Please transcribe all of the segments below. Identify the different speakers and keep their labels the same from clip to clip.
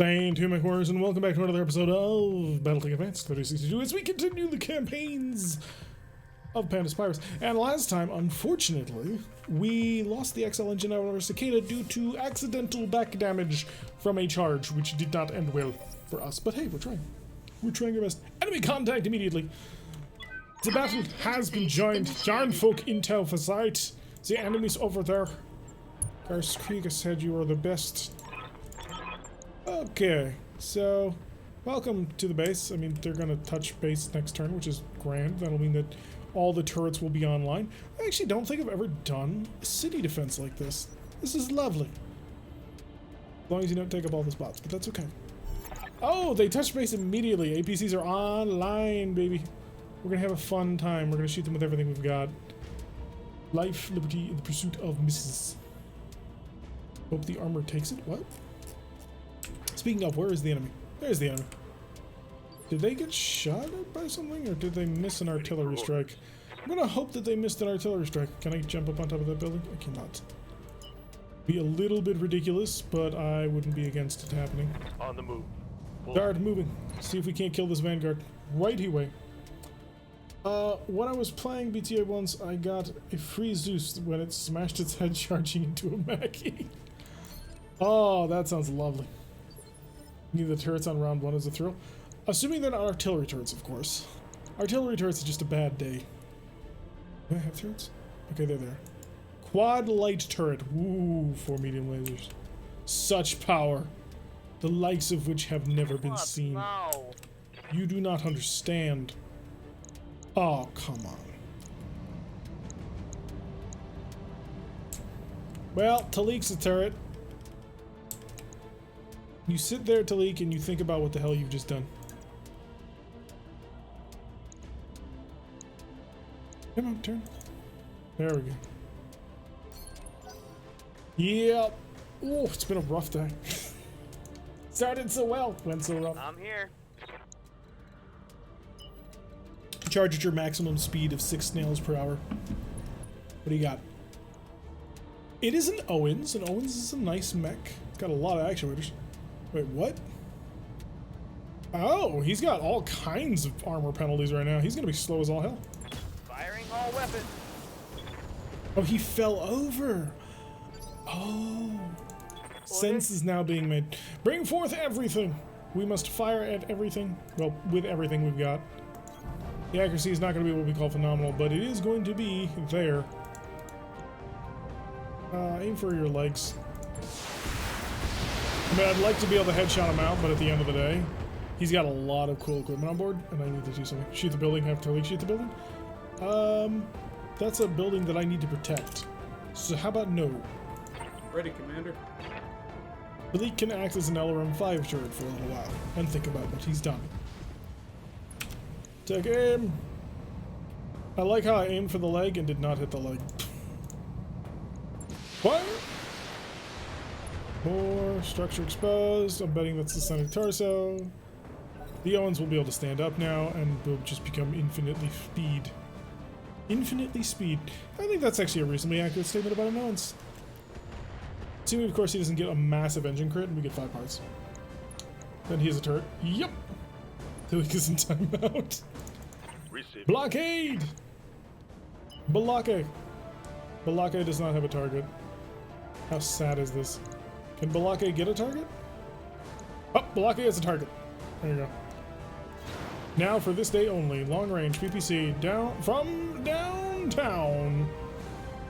Speaker 1: Thank you, mechwarriors, and welcome back to another episode of BattleTech Advanced 3062 as we continue the campaigns of Panda Spirus. And last time, unfortunately, we lost the XL engine out of our cicada due to accidental back damage from a charge, which did not end well for us. But hey, we're trying. We're trying our best. Enemy contact immediately. The battle has been joined. Yarnfolk intel for sight. The enemies over there. Garth Krieger said you are the best. Okay, so welcome to the base. I mean, they're gonna touch base next turn, which is grand. That'll mean that all the turrets will be online. I actually don't think I've ever done a city defense like this. This is lovely. As long as you don't take up all the spots, but that's okay. Oh, they touch base immediately. APCs are online, baby. We're gonna have a fun time. We're gonna shoot them with everything we've got. Life, liberty, in the pursuit of misses. Hope the armor takes it. What? Speaking of, where is the enemy? There's the enemy. Did they get shot at by something, or did they miss an artillery strike? I'm gonna hope that they missed an artillery strike. Can I jump up on top of that building? I cannot. Be a little bit ridiculous, but I wouldn't be against it happening.
Speaker 2: On the move.
Speaker 1: Start moving. See if we can't kill this vanguard right away. When I was playing BTA once, I got a free Zeus when it smashed its head charging into a Mech. Oh, that sounds lovely. Need the turrets on round one as a thrill. Assuming they're not artillery turrets, of course. Artillery turrets is just a bad day. Do I have turrets? Okay, they're there. Quad light turret. Ooh, 4 medium lasers. Such power. The likes of which have never been seen.
Speaker 2: No.
Speaker 1: You do not understand. Oh, come on. Well, Talik's a turret. You sit there, Talik, and you think about what the hell you've just done. Come on, turn. There we go. Yep. Oh, it's been a rough day. Started so well, went so rough.
Speaker 2: I'm here.
Speaker 1: Charge at your maximum speed of 6 snails per hour. What do you got? It is an Owens, and Owens is a nice mech. It's got a lot of actuators. Wait, what? Oh, he's got all kinds of armor penalties right now. He's gonna be slow as all hell.
Speaker 2: Firing all weapons.
Speaker 1: Oh, he fell over. Oh. Sense is now being made. Bring forth everything. We must fire at everything. Well, with everything we've got. The accuracy is not going to be what we call phenomenal, but it is going to be there. Aim for your legs. I mean, I'd like to be able to headshot him out, but at the end of the day, he's got a lot of cool equipment on board, and I need to do something. Shoot the building, have Talik shoot the building? That's a building that I need to protect. So how about no?
Speaker 3: Ready, Commander.
Speaker 1: Talik can act as an LRM 5 turret for a little while, and think about what he's done. Take aim! I like how I aimed for the leg and did not hit the leg. Fire! More structure exposed. I'm betting that's the center torso. The Owens will be able to stand up now and will just become infinitely speed. Infinitely speed. I think that's actually a reasonably accurate statement about an Owens. Assuming, of course, he doesn't get a massive engine crit and we get 5 parts. Then he has a turret. Yep! Talik is in timeout.
Speaker 2: Receive.
Speaker 1: Blockade! Balake. Balake does not have a target. How sad is this? Can Balake get a target? Oh, Balake has a target. There you go. Now for this day only, long range PPC down from downtown.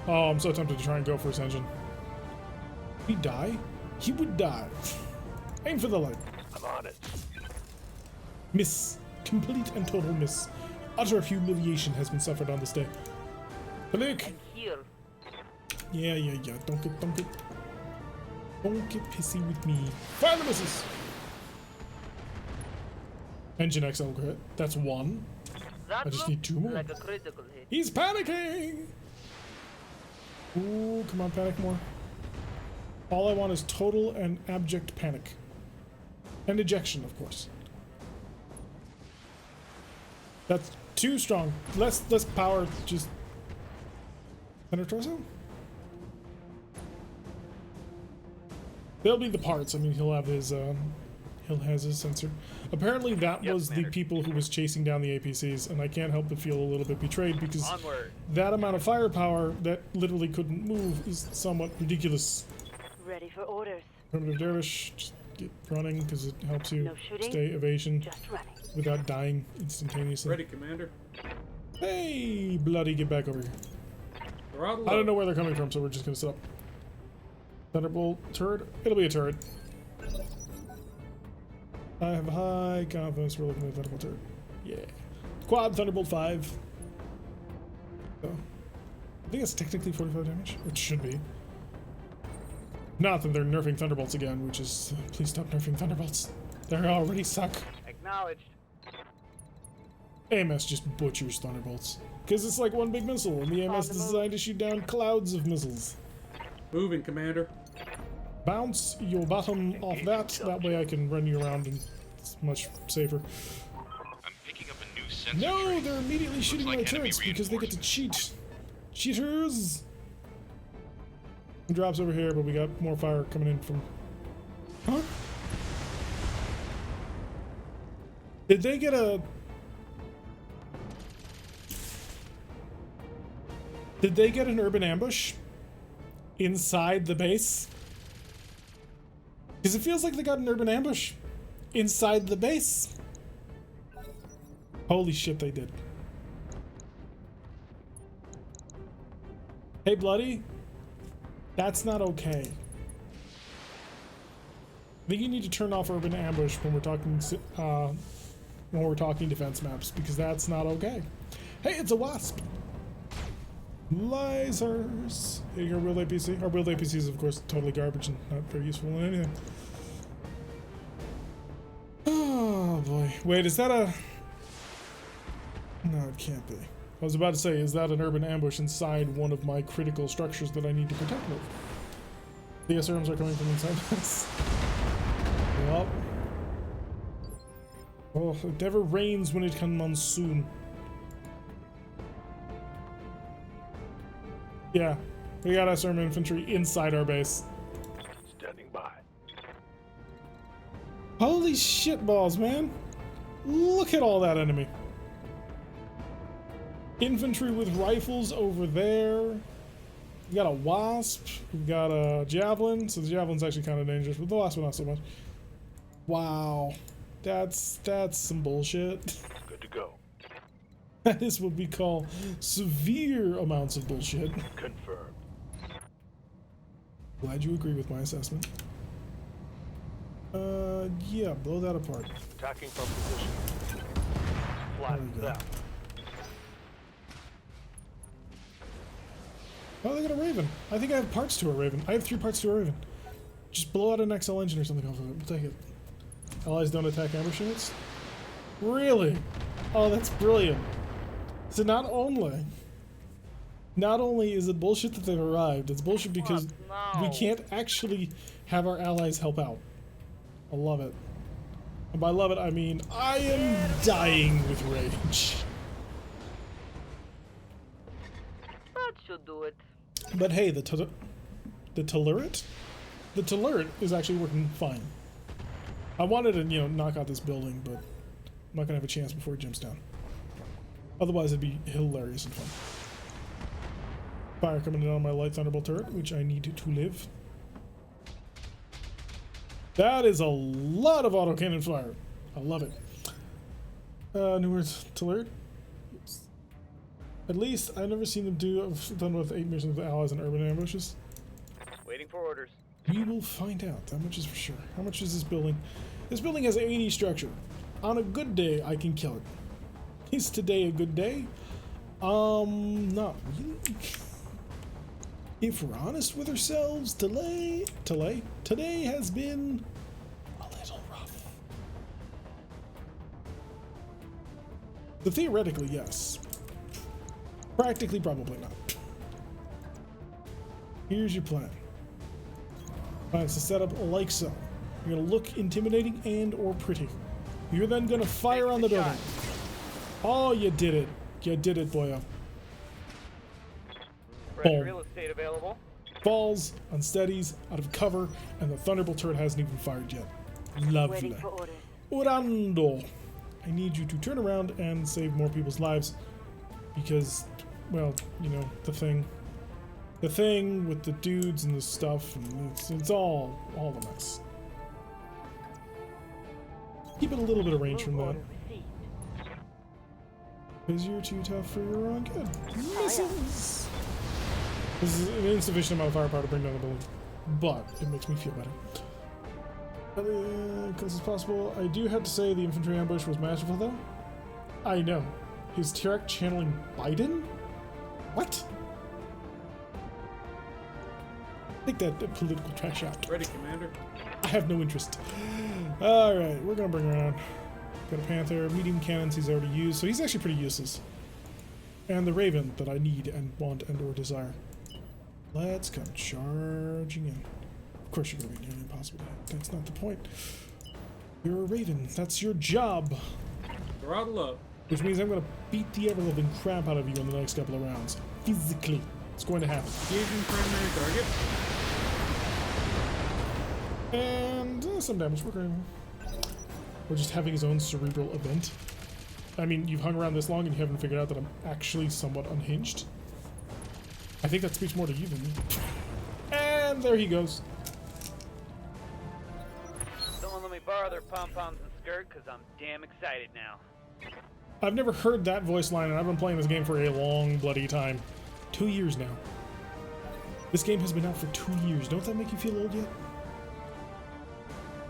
Speaker 1: Oh, I'm so tempted to try and go for his engine. Would he die? He would die. Aim for the leg.
Speaker 2: I'm on it.
Speaker 1: Miss. Complete and total miss. Utter humiliation has been suffered on this day. Talik!
Speaker 2: I'm here.
Speaker 1: Yeah. Don't get pissy with me. Fire the misses! Engine XL crit. That's 1.
Speaker 2: That
Speaker 1: I just need 2 more.
Speaker 2: like a critical hit.
Speaker 1: He's panicking! Ooh, come on, panic more. All I want is total and abject panic. And ejection, of course. That's too strong. Less power, just... Center torso? They'll be the parts. I mean, he'll have his Hill has his sensor. Apparently that
Speaker 2: Yes,
Speaker 1: was the
Speaker 2: Commander.
Speaker 1: people who was chasing down the APCs, and I can't help but feel a little bit betrayed because
Speaker 2: Onward.
Speaker 1: that amount of firepower that literally couldn't move is somewhat ridiculous.
Speaker 4: Ready for orders.
Speaker 1: Primitive Dervish, just get running because it helps you
Speaker 4: No shooting,
Speaker 1: stay evasion
Speaker 4: just running.
Speaker 1: without dying instantaneously.
Speaker 3: Ready, Commander.
Speaker 1: Hey, bloody, get back over here.
Speaker 3: Throttle
Speaker 1: I don't
Speaker 3: up.
Speaker 1: know where they're coming from, so we're just gonna set up. Thunderbolt turret. It'll be a turret. I have high confidence we're looking at Thunderbolt turret. Yeah. Quad Thunderbolt 5. So, I think it's technically 45 damage, which should be. Not that they're nerfing Thunderbolts again, which is please stop nerfing Thunderbolts. They already suck.
Speaker 2: Acknowledged.
Speaker 1: AMS just butchers Thunderbolts because it's like one big missile, and the AMS is designed to shoot down clouds of missiles.
Speaker 3: Moving, Commander.
Speaker 1: Bounce your bottom off that. That way I can run you around and it's much safer.
Speaker 5: I'm picking up a new sensor.
Speaker 1: No,
Speaker 5: tree.
Speaker 1: they're immediately shooting
Speaker 5: like
Speaker 1: my
Speaker 5: enemy
Speaker 1: turrets because they get to
Speaker 5: reinforcements.
Speaker 1: cheat. Cheaters! Drops over here, but we got more fire coming in from... Huh? Did they get a... Did they get an urban ambush inside the base? Because it feels like they got an urban ambush inside the base. Holy shit, they did. Hey, Bloody. That's not okay. I think you need to turn off urban ambush when we're talking defense maps, because that's not okay. Hey, it's a wasp. Lasers. Hey, your wheeled APC. Our wheeled APC is, of course, totally garbage and not very useful in anything. Oh boy. Wait, is that a... No, it can't be. I was about to say, is that an urban ambush inside one of my critical structures that I need to protect with? The SRMs are coming from inside this. Yup. Oh, it never rains when it comes monsoon. Yeah, we got SRM infantry inside our base.
Speaker 2: Standing by.
Speaker 1: Holy shit balls, man. Look at all that enemy. Infantry with rifles over there. We got a wasp. We've got a javelin. So the javelin's actually kind of dangerous, but the wasp not so much. Wow. That's some bullshit.
Speaker 2: Good to go.
Speaker 1: That is what we call severe amounts of bullshit.
Speaker 2: Confirmed.
Speaker 1: Glad you agree with my assessment. Yeah, blow that apart.
Speaker 2: Attacking from position. Flatten
Speaker 1: There we go.
Speaker 2: them.
Speaker 1: Oh, they got a Raven. I think I have parts to a Raven. I have 3 parts to a Raven. Just blow out an XL engine or something off of it. We'll take it. Allies don't attack ambush units? Really? Oh, that's brilliant. So not only is it bullshit that they've arrived, it's bullshit because we can't actually have our allies help out. I love it. And by love it, I mean I am dying with rage.
Speaker 4: That should do it.
Speaker 1: But hey, the turret is actually working fine. I wanted to, knock out this building, but I'm not gonna have a chance before it jumps down. Otherwise, it'd be hilarious and fun. Fire coming in on my light thunderbolt turret, which I need to live. That is a lot of autocannon fire. I love it. Newer turret. At least I've never seen them done with 8 missions with allies and urban ambushes.
Speaker 2: Waiting for orders.
Speaker 1: We will find out. That much is for sure. How much is this building? This building has 80 structure. On a good day, I can kill it. Is today a good day? Not really. If we're honest with ourselves, today has been a little rough. So theoretically, yes. Practically, probably not. Here's your plan. Plan is to set up like so. You're gonna look intimidating and or pretty. You're then gonna fire on the building. Oh, you did it. You did it, boyo.
Speaker 2: Fresh
Speaker 1: Boom.
Speaker 2: real estate available.
Speaker 1: Falls, unsteadies, out of cover, and the Thunderbolt turret hasn't even fired yet. Lovely.
Speaker 4: Waiting for orders.
Speaker 1: Orlando, I need you to turn around and save more people's lives. Because, well, you know, the thing with the dudes and the stuff, and it's all a mess. Keep it a little bit of range from that.
Speaker 4: Order received.
Speaker 1: Because you're too tough for your own good. Misses! This is an insufficient amount of firepower to bring down the building, but it makes me feel better. Close as possible. I do have to say the infantry ambush was masterful, though. I know. Is Tarek channeling Biden? What? Take that political trash out.
Speaker 3: Ready, Commander.
Speaker 1: I have no interest. Alright, we're gonna bring around. Got a Panther, medium cannons he's already used, so he's actually pretty useless. And the Raven that I need and want and or desire. Let's come charging in. Of course you're gonna be nearly impossible to hit. That's not the point. You're a Raven. That's your job.
Speaker 3: Throttle up.
Speaker 1: Which means I'm gonna beat the ever-living crap out of you in the next couple of rounds. Physically. It's going to happen.
Speaker 3: Engaging primary target.
Speaker 1: And some damage. We're just having his own cerebral event. I mean, you've hung around this long and you haven't figured out that I'm actually somewhat unhinged. I think that speaks more to you than me. And there he goes.
Speaker 2: Someone let me borrow their pom-poms and skirt, because I'm damn excited now.
Speaker 1: I've never heard that voice line, and I've been playing this game for a long bloody time. 2 years now. This game has been out for 2 years. Don't that make you feel old yet?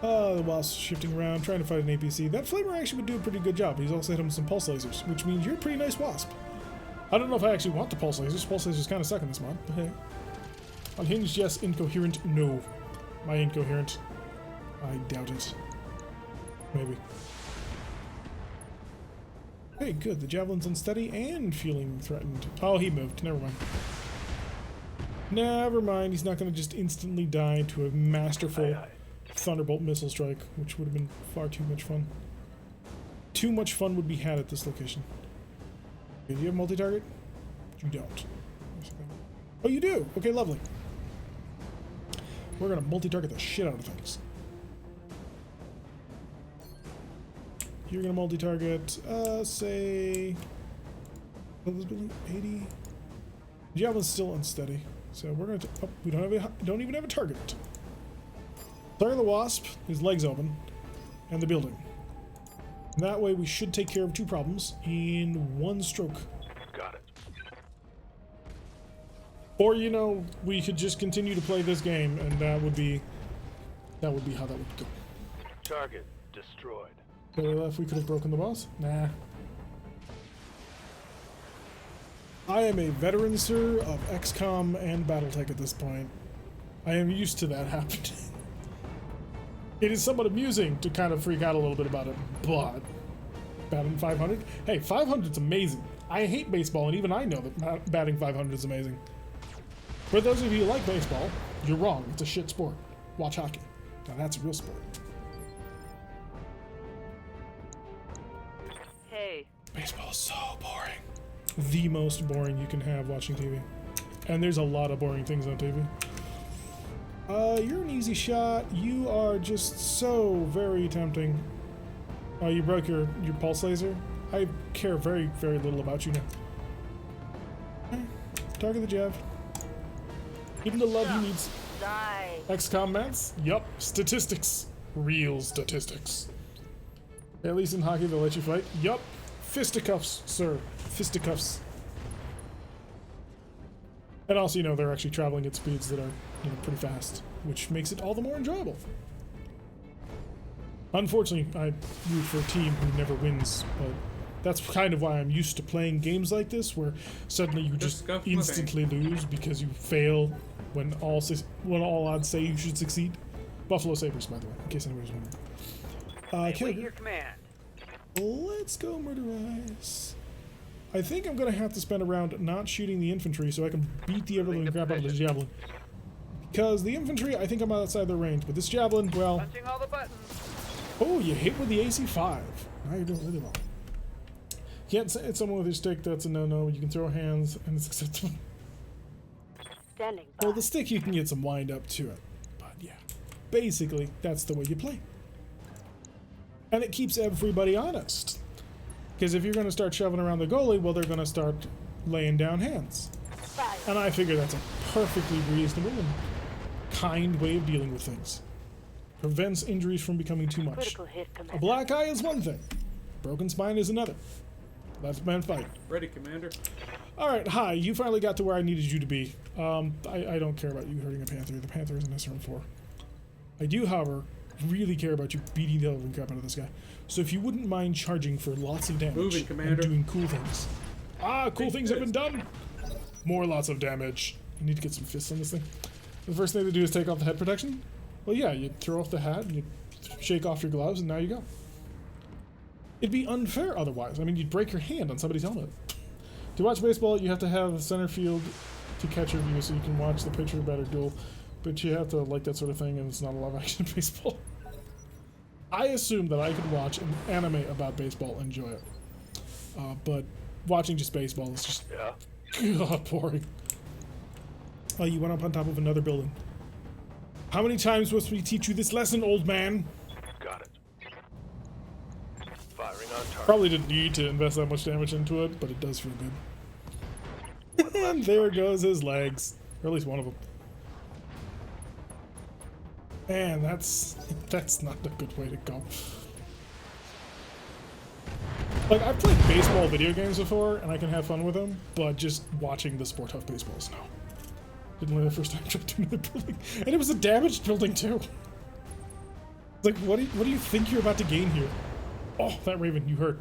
Speaker 1: The Wasp's shifting around, trying to fight an APC. That Flamer actually would do a pretty good job. He's also hit him with some pulse lasers, which means you're a pretty nice Wasp. I don't know if I actually want the pulse lasers. Pulse lasers kind of suck in this mod, but hey. Unhinged, yes. Incoherent, no. Am I incoherent? I doubt it. Maybe. Hey, good. The Javelin's unsteady and feeling threatened. Oh, he moved. Never mind. Never mind. He's not going to just instantly die to a masterful Thunderbolt missile strike, which would have been far too much fun. Too much fun would be had at this location. Okay, do you have multi-target? You don't. Oh, you do? Okay, lovely. We're going to multi-target the shit out of things. You're going to multi-target, say... what was building? 80? Javelin's still unsteady. So we're going to... oh, we don't even have a target. Target the Wasp, his legs open, and the building. And that way we should take care of two problems in one stroke.
Speaker 2: Got it.
Speaker 1: Or, you know, we could just continue to play this game, and that would be how that would go.
Speaker 2: Target destroyed.
Speaker 1: So if we could have broken the boss? Nah. I am a veteran, sir, of XCOM and BattleTech at this point. I am used to that happening. It is somewhat amusing to kind of freak out a little bit about it, but batting 500? Hey, 500's amazing. I hate baseball, and even I know that batting 500 is amazing. For those of you who like baseball, you're wrong. It's a shit sport. Watch hockey. Now that's a real sport.
Speaker 4: Hey.
Speaker 1: Baseball is so boring. The most boring you can have watching TV. And there's a lot of boring things on TV. You're an easy shot. You are just so very tempting. Oh, you broke your pulse laser? I care very, very little about you now. Target the Jav. Give him the love he needs.
Speaker 4: Die.
Speaker 1: XCOM mats? Yup. Statistics. Real statistics. At least in hockey they'll let you fight. Yup. Fisticuffs, sir. Fisticuffs. And also, you know, they're actually traveling at speeds that are, you know, pretty fast, which makes it all the more enjoyable. Unfortunately, I root for a team who never wins, but that's kind of why I'm used to playing games like this, where suddenly you just instantly lose because you fail when all odds say you should succeed. Buffalo Sabres, by the way, in case anybody's wondering.
Speaker 2: Wait your command.
Speaker 1: Let's go murderize. I think I'm gonna have to spend a round not shooting the infantry so I can beat the ever-living crap out of this javelin. Because the infantry, I think I'm outside their range, but this javelin, well...
Speaker 2: Punching all the buttons.
Speaker 1: Oh, you hit with the AC-5. Now you're doing really well. Can't hit someone with your stick, that's a no-no. You can throw hands, and it's acceptable.
Speaker 4: Standing by.
Speaker 1: Well, the stick, you can get some wind up to it. But yeah, basically, that's the way you play. And it keeps everybody honest. Because if you're going to start shoving around the goalie, well, they're going to start laying down hands.
Speaker 4: Fire.
Speaker 1: And I figure that's a perfectly reasonable and kind way of dealing with things. Prevents injuries from becoming too much.
Speaker 4: Critical hit, Commander.
Speaker 1: A black eye is one thing. Broken spine is another. Left man fight.
Speaker 3: Ready, Commander.
Speaker 1: Alright, hi. You finally got to where I needed you to be. I don't care about you hurting a Panther. The Panther isn't SRM 4. I do, however, really care about you beating the living crap out of this guy. So if you wouldn't mind charging for lots of damage
Speaker 3: Moving, Commander.
Speaker 1: and doing cool things. Cool
Speaker 3: Big
Speaker 1: things have
Speaker 3: fist.
Speaker 1: been done. More lots of damage. I need to get some fists on this thing. The first thing to do is take off the head protection. Well, yeah, you throw off the hat and you shake off your gloves, and now you go. It'd be unfair otherwise. I mean, you'd break your hand on somebody's helmet. To watch baseball, you have to have center field to catcher view so you can watch the pitcher batter duel, but you have to like that sort of thing, and it's not a live action baseball. I assume that I could watch an anime about baseball and enjoy it. But watching just baseball is just God, boring. Oh, you went up on top of another building. How many times must we teach you this lesson, old man?
Speaker 5: Got it. Firing on target.
Speaker 1: Probably didn't need to invest that much damage into it, but it does feel good. And there goes his legs. Or at least one of them. Man, that's not a good way to go. Like, I've played baseball video games before, and I can have fun with them, but just watching the sport of baseballs, no. Didn't learn the first time I tried to another building. And it was a damaged building, too. Like, what do you think you're about to gain here? Oh, that Raven, you hurt.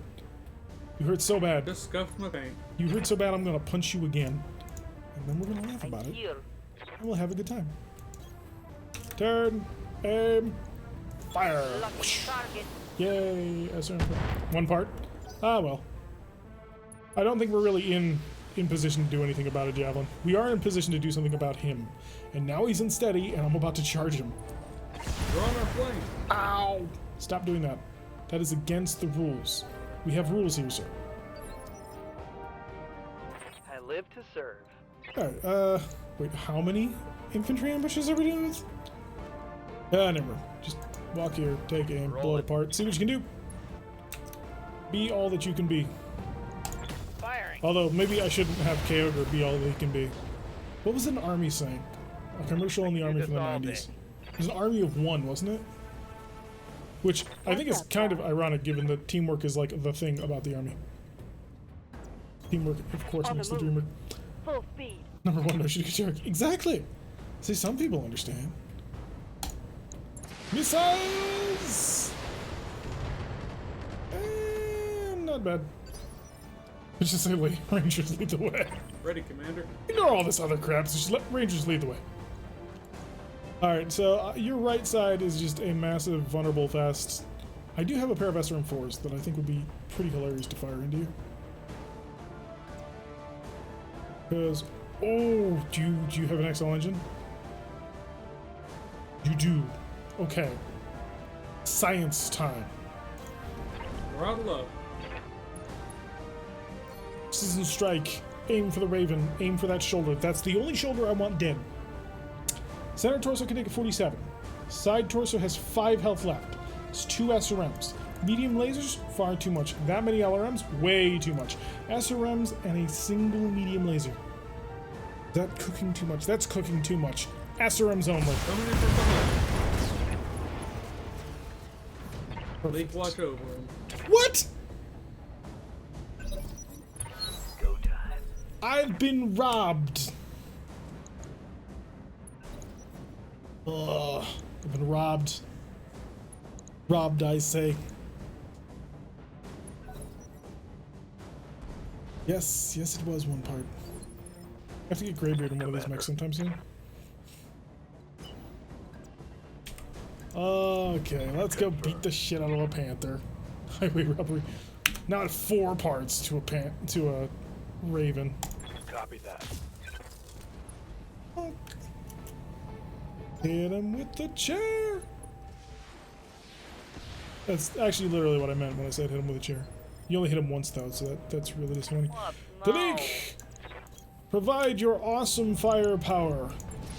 Speaker 1: You hurt so bad.
Speaker 3: Just scuffed my paint.
Speaker 1: You hurt so bad, I'm gonna punch you again. And then we're gonna laugh about it.
Speaker 4: Here.
Speaker 1: And we'll have a good time. Turn, aim, fire.
Speaker 4: Lucky target.
Speaker 1: Yay, SRM. One part. Ah, well. I don't think we're really in position to do anything about a javelin. We are in position to do something about him. And now he's unsteady, and I'm about to charge him.
Speaker 3: We're on our flank.
Speaker 1: Ow! Stop doing that. That is against the rules. We have rules here, sir.
Speaker 2: I live to serve.
Speaker 1: Alright, wait, how many infantry ambushes are we doing with? Never mind. Just walk here, take aim, blow it apart, see what you can do. Be all that you can be.
Speaker 2: Firing.
Speaker 1: Although, maybe I shouldn't have Kyogre be all that he can be. What was an army saying? A commercial in the army from the 90s. It was an army of one, wasn't it? Which I think is kind of ironic given that teamwork is like the thing about the army. Teamwork, of course,
Speaker 4: On the
Speaker 1: makes the
Speaker 4: move.
Speaker 1: dream work.
Speaker 4: Full speed.
Speaker 1: Number one, no shooting shark. Exactly! See, some people understand. Missiles! Not bad. Let's just say Rangers lead the way.
Speaker 3: Ready, Commander.
Speaker 1: Ignore all this other crap, so just let Rangers lead the way. Alright, so your right side is just a massive, vulnerable, fast... I do have a pair of SRM-4s that I think would be pretty hilarious to fire into you. Because... Oh, do you have an XL engine? You do. Okay. Science time.
Speaker 3: Throttle up.
Speaker 1: Precision strike. Aim for the Raven. Aim for that shoulder. That's the only shoulder I want dead. Center torso can take a 47. Side torso has 5 health left. It's 2 SRMs. Medium lasers, far too much. That many LRMs, way too much. SRMs and a single medium laser. Is that cooking too much? That's cooking too much. SRMs only.
Speaker 3: Coming in from behind. Leak watch over him.
Speaker 1: What?
Speaker 2: Go time.
Speaker 1: I've been robbed. Ugh. I've been robbed. Robbed, I say. Yes, it was one part. I have to get Greybeard in one of these mechs sometime soon. Okay, let's go beat the shit out of a panther. Highway robbery. Not 4 parts to a raven.
Speaker 5: Copy that.
Speaker 1: Hit him with the chair. That's actually literally what I meant when I said hit him with a chair. You only hit him once though, so that's really disappointing. Delink! Provide your awesome firepower,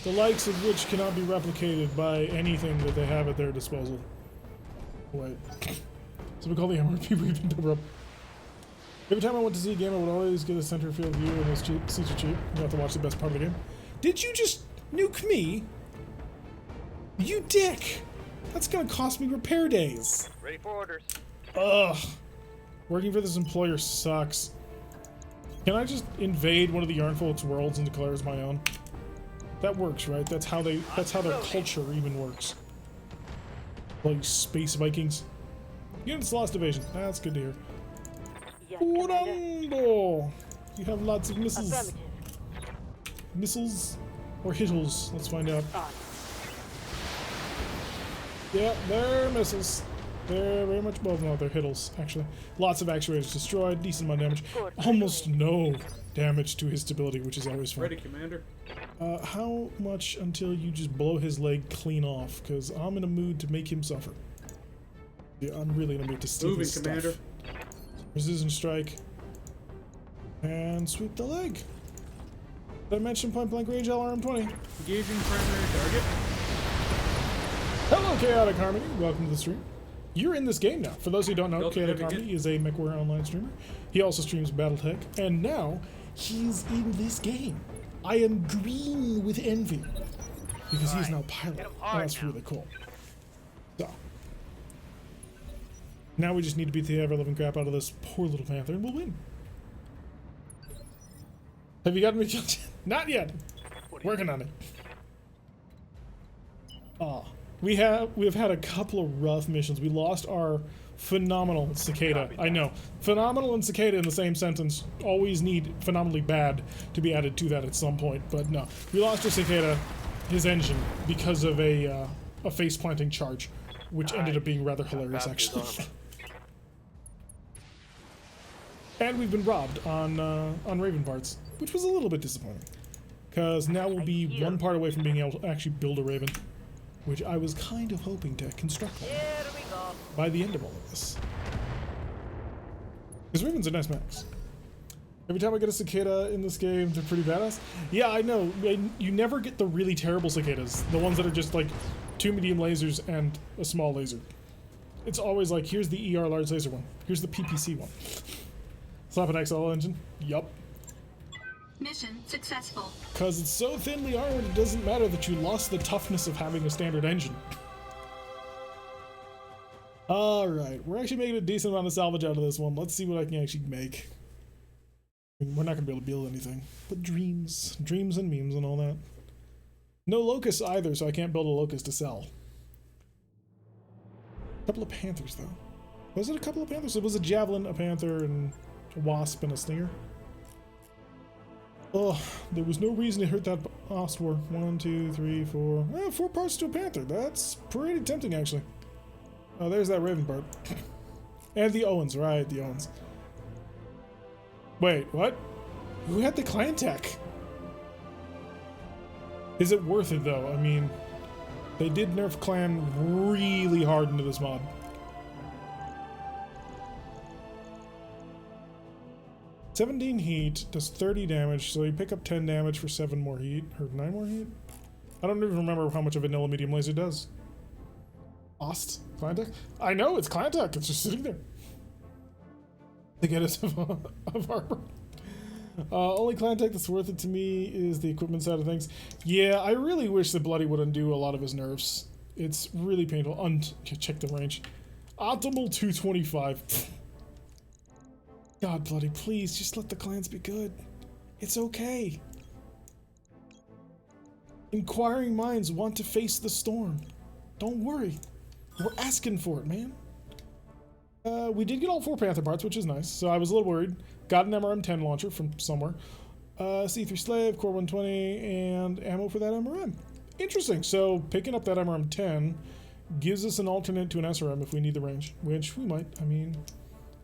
Speaker 1: the likes of which cannot be replicated by anything that they have at their disposal. Wait. So we call the MRP Reaping Double Up. Every time I went to see a game, I would always get a center field view, and those seats are cheap. You have to watch the best part of the game. Did you just nuke me? You dick! That's gonna cost me repair days.
Speaker 2: Ready for orders.
Speaker 1: Ugh. Working for this employer sucks. Can I just invade one of the Yarnfolk's worlds and declare as my own? That works, right? That's how their culture even works. Like space Vikings. Units lost evasion. That's good to hear.
Speaker 4: Yes, Commander.
Speaker 1: Urando! You have lots of missiles.
Speaker 4: Affirmative.
Speaker 1: Missiles or hittles? Let's find out.
Speaker 4: On.
Speaker 1: Yeah, they're missiles. They're very much above. No, they're hittles, actually. Lots of actuators destroyed, decent amount of damage.
Speaker 4: Good.
Speaker 1: Almost no damage to his stability, which is always fun.
Speaker 3: Ready, Commander.
Speaker 1: How much until you just blow his leg clean off? Because I'm in a mood to make him suffer. Yeah, I'm really in a mood to steal
Speaker 3: Moving,
Speaker 1: his
Speaker 3: Commander.
Speaker 1: stuff. Resistance strike. And sweep the leg. Did I mention point blank range LRM-20?
Speaker 3: Engaging primary target.
Speaker 1: Hello, Chaotic Harmony. Welcome to the stream. You're in this game now. For those who don't know,
Speaker 3: Delta
Speaker 1: Chaotic
Speaker 3: Navigate.
Speaker 1: Harmony is a MechWarrior Online streamer. He also streams BattleTech, and now he's in this game. I am green with envy because he's now pilot.
Speaker 2: Hit him hard
Speaker 1: That's
Speaker 2: now.
Speaker 1: really cool. So now we just need to beat the ever-living crap out of this poor little panther, and we'll win. Have you gotten me killed yet? Not yet. Working on it. We have had a couple of rough missions. We lost our phenomenal cicada. I know. Phenomenal and cicada in the same sentence always need phenomenally bad to be added to that at some point, but no. We lost our cicada, his engine, because of a face-planting charge, which ended up being rather hilarious, actually. And we've been robbed on Raven parts, which was a little bit disappointing. Because now we'll be one part away from being able to actually build a Raven, which I was kind of hoping to construct one
Speaker 2: Here we go.
Speaker 1: by the end of all of this. Because Ravens are nice mechs. Every time I get a cicada in this game, they're pretty badass. Yeah, I know. You never get the really terrible cicadas. The ones that are just like 2 medium lasers and a small laser. It's always like, here's the ER large laser one. Here's the PPC one. Slap an XL engine? Yup.
Speaker 6: Mission successful.
Speaker 1: Because it's so thinly armored, it doesn't matter that you lost the toughness of having a standard engine. Alright, we're actually making a decent amount of salvage out of this one. Let's see what I can actually make. I mean, we're not going to be able to build anything. But dreams. Dreams and memes and all that. No locusts either, so I can't build a locust to sell. A couple of panthers, though. Was it a couple of panthers? It was a javelin, a panther, and a wasp, and a stinger. Oh, there was no reason to hurt that Ostwar. 1, 2, 3, 4. 4 parts to a panther. That's pretty tempting, actually. Oh, there's that Raven part. And the Owens, right, the Owens. Wait, what? Who had the clan tech? Is it worth it, though? I mean, they did nerf clan really hard into this mod. $17 heat does 30 damage, so you pick up 10 damage for 7 more heat, or 9 more heat? I don't even remember how much a vanilla medium laser does. Ost? Clan tech? I know, it's clan tech, it's just sitting there. To get us of armor. Only clan tech that's worth it to me is the equipment side of things. Yeah, I really wish that Bloody would undo a lot of his nerfs. It's really painful. Check the range. Optimal 225. God, Bloody, please, just let the clans be good. It's okay. Inquiring minds want to face the storm. Don't worry. We're asking for it, man. We did get all 4 Panther parts, which is nice, so I was a little worried. Got an MRM-10 launcher from somewhere. C3 Slave, Core 120, and ammo for that MRM. Interesting, so picking up that MRM-10 gives us an alternate to an SRM if we need the range, which we might. I mean,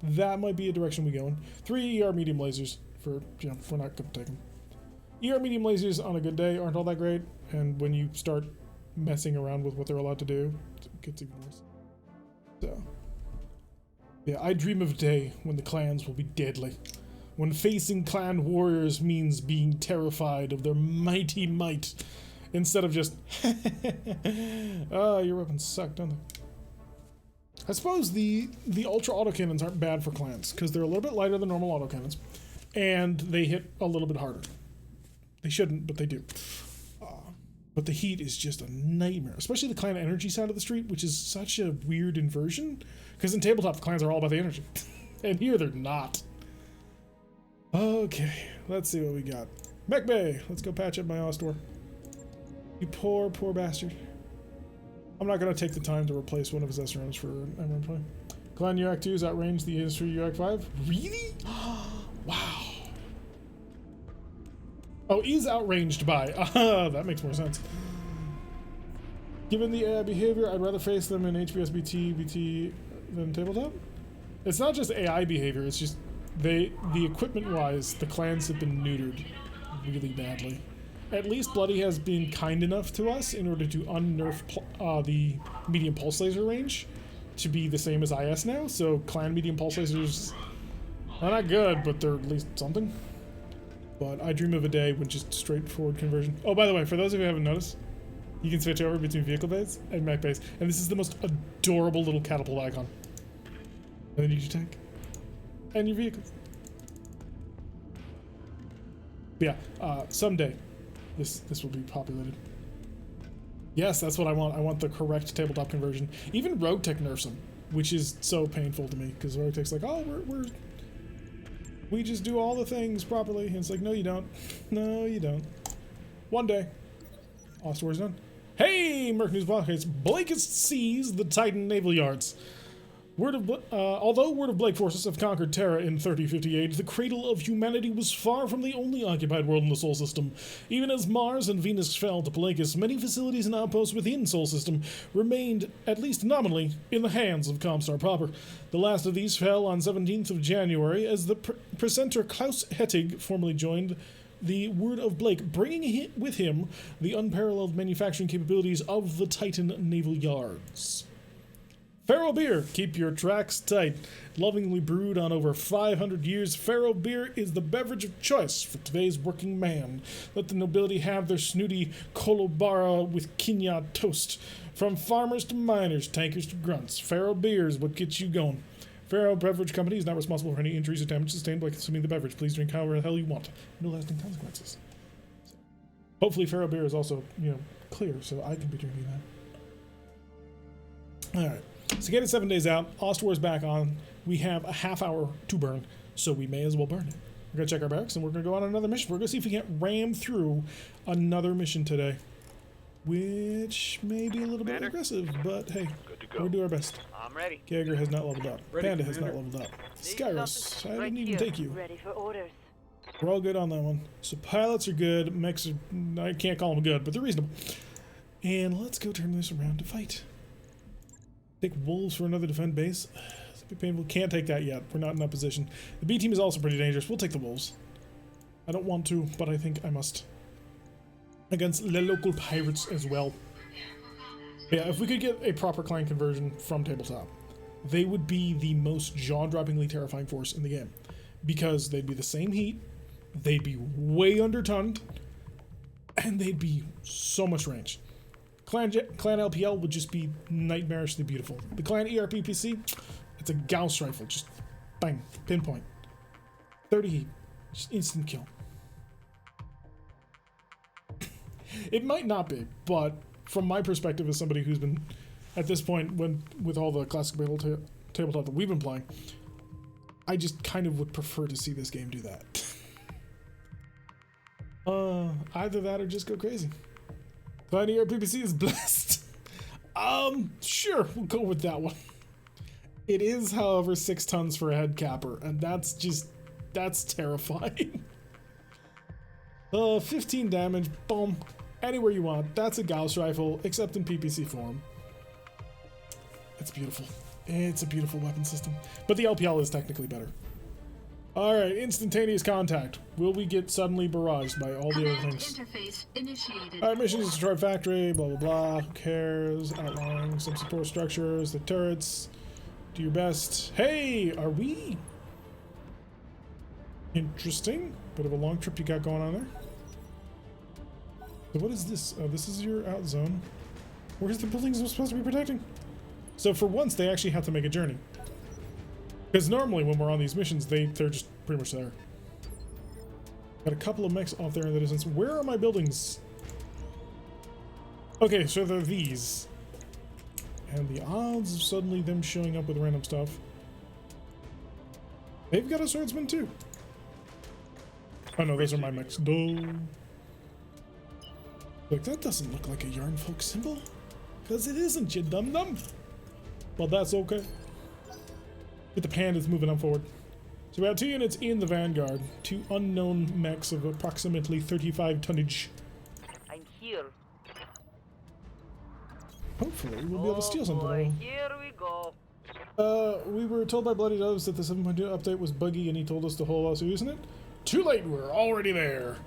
Speaker 1: that might be a direction we go in. 3 ER medium lasers for, you know, if we're not going to take them. ER medium lasers on a good day aren't all that great, and when you start messing around with what they're allowed to do, it gets even worse. So, yeah, I dream of a day when the clans will be deadly. When facing clan warriors means being terrified of their mighty might, instead of just, oh, your weapons suck, don't they? I suppose the ultra autocannons aren't bad for clans because they're a little bit lighter than normal autocannons, and they hit a little bit harder. They shouldn't, but they do. But the heat is just a nightmare, especially the clan energy side of the street, which is such a weird inversion. Because in tabletop, the clans are all about the energy, and here they're not. Okay, let's see what we got. Mech Bay, let's go patch up my Ostor. You poor, poor bastard. I'm not going to take the time to replace one of his SRMs for Emerald Play. Clan UAC 2 is outranged the industry UAC 5. Really? Wow. Oh, is outranged by. That makes more sense. Given the AI behavior, I'd rather face them in HBS BT than tabletop. It's not just AI behavior, it's just the equipment-wise, the clans have been neutered really badly. At least Bloody has been kind enough to us in order to unnerf the medium pulse laser range to be the same as IS now. So clan medium pulse lasers are not good, but they're at least something. But I dream of a day with just straightforward conversion. Oh, by the way, for those of you who haven't noticed, you can switch over between vehicle base and mech base, and this is the most adorable little catapult icon. And then you get your tank and your vehicles. But yeah, someday this will be populated. Yes, that's what I want. I want the correct tabletop conversion. Even Rogue Tech nerfs them, which is so painful to me because Rogue Tech's like, oh, we just do all the things properly. And it's like, no, you don't. No, you don't. One day, Ostor is done. Hey, Merc News Podcast. Blake has seized the Titan naval yards. Although Word of Blake forces have conquered Terra in 3058, the cradle of humanity was far from the only occupied world in the Sol System. Even as Mars and Venus fell to Blakis, many facilities and outposts within Sol System remained, at least nominally, in the hands of Comstar proper. The last of these fell on 17th of January as the presenter Klaus Hettig formally joined the Word of Blake, bringing with him the unparalleled manufacturing capabilities of the Titan naval yards. Faro Beer, keep your tracks tight. Lovingly brewed on over 500 years, Faro Beer is the beverage of choice for today's working man. Let the nobility have their snooty kolobara with quinoa toast. From farmers to miners, tankers to grunts, Faro Beer is what gets you going. Faro Beverage Company is not responsible for any injuries or damage sustained by consuming the beverage. Please drink however the hell you want. No lasting consequences. So, hopefully Faro Beer is also, clear, so I can be drinking that. Alright. So get it 7 days out. Ostwar's back on. We have a half hour to burn, so we may as well burn it. We're going to check our barracks, and we're going to go on another mission. We're going to see if we can't ram through another mission today, which may be a little bit aggressive, but hey, we'll do our best.
Speaker 2: I'm ready.
Speaker 1: Jaeger has not leveled up.
Speaker 3: Ready,
Speaker 1: Panda has not
Speaker 3: Commander.
Speaker 1: leveled up. Skyros, I didn't even take you.
Speaker 4: Ready for orders.
Speaker 1: We're all good on that one. So pilots are good. Mechs are, I can't call them good, but they're reasonable. And let's go turn this around to fight. Take wolves for another defend base. It's a bit painful. Can't take that yet. We're not in that position. The B team is also pretty dangerous. We'll take the wolves. I don't want to, but I think I must. Against the local pirates as well. Yeah, if we could get a proper clan conversion from tabletop, they would be the most jaw-droppingly terrifying force in the game. Because they'd be the same heat, they'd be way under-tonned, and they'd be so much range. Clan LPL would just be nightmarishly beautiful. The Clan ERPPC, it's a Gauss rifle, just bang, pinpoint. 30 heat, just instant kill. It might not be, but from my perspective as somebody who's been, at this point, with all the classic tabletop that we've been playing, I just kind of would prefer to see this game do that. Either that or just go crazy. Clan ERPPC is blessed. Sure, we'll go with that one. It is, however, 6 tons for a head capper, and that's terrifying. 15 damage, boom, anywhere you want. That's a Gauss rifle, except in PPC form. It's beautiful. It's a beautiful weapon system. But the LPL is technically better. Alright, instantaneous contact. Will we get suddenly barraged by all the other things?
Speaker 6: Interface initiated.
Speaker 1: Alright, mission is destroy factory, blah blah blah. Who cares? Outlining some support structures, the turrets. Do your best. Hey, are we? Interesting. Bit of a long trip you got going on there. So what is this? Oh, this is your out zone. Where's the buildings I'm supposed to be protecting? So for once, they actually have to make a journey. Because normally when we're on these missions, they're just pretty much there. Got a couple of mechs off there in the distance. Where are my buildings? Okay, so they're these. And the odds of suddenly them showing up with random stuff. They've got a swordsman too. Oh no, those are my mechs. No. Look, that doesn't look like a yarn folk symbol. Because it isn't, you dum-dum. Well, that's okay. Get the pandas moving on forward. So we have 2 units in the vanguard. 2 unknown mechs of approximately 35 tonnage.
Speaker 4: I'm here.
Speaker 1: Hopefully, we'll be able to steal something.
Speaker 4: Boy, here we go.
Speaker 1: We were told by Bloody Doves that the 7.2 update was buggy and he told us to hold us using it. Too late, we're already there.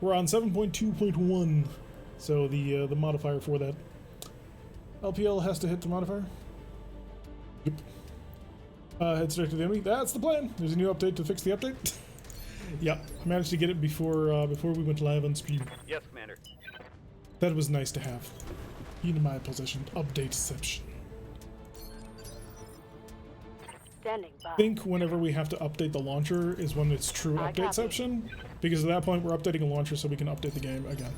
Speaker 1: We're on 7.2.1. So the modifier for that. LPL has to hit the modifier. Yep. Head straight to the enemy. That's the plan. There's a new update to fix the update. Yep. I managed to get it before we went live on stream.
Speaker 2: Yes, Commander.
Speaker 1: That was nice to have. In my possession. Updateception.
Speaker 4: Standing by.
Speaker 1: I think whenever we have to update the launcher is when it's true
Speaker 4: I copy.
Speaker 1: updateception. Because at that point we're updating a launcher so we can update the game again.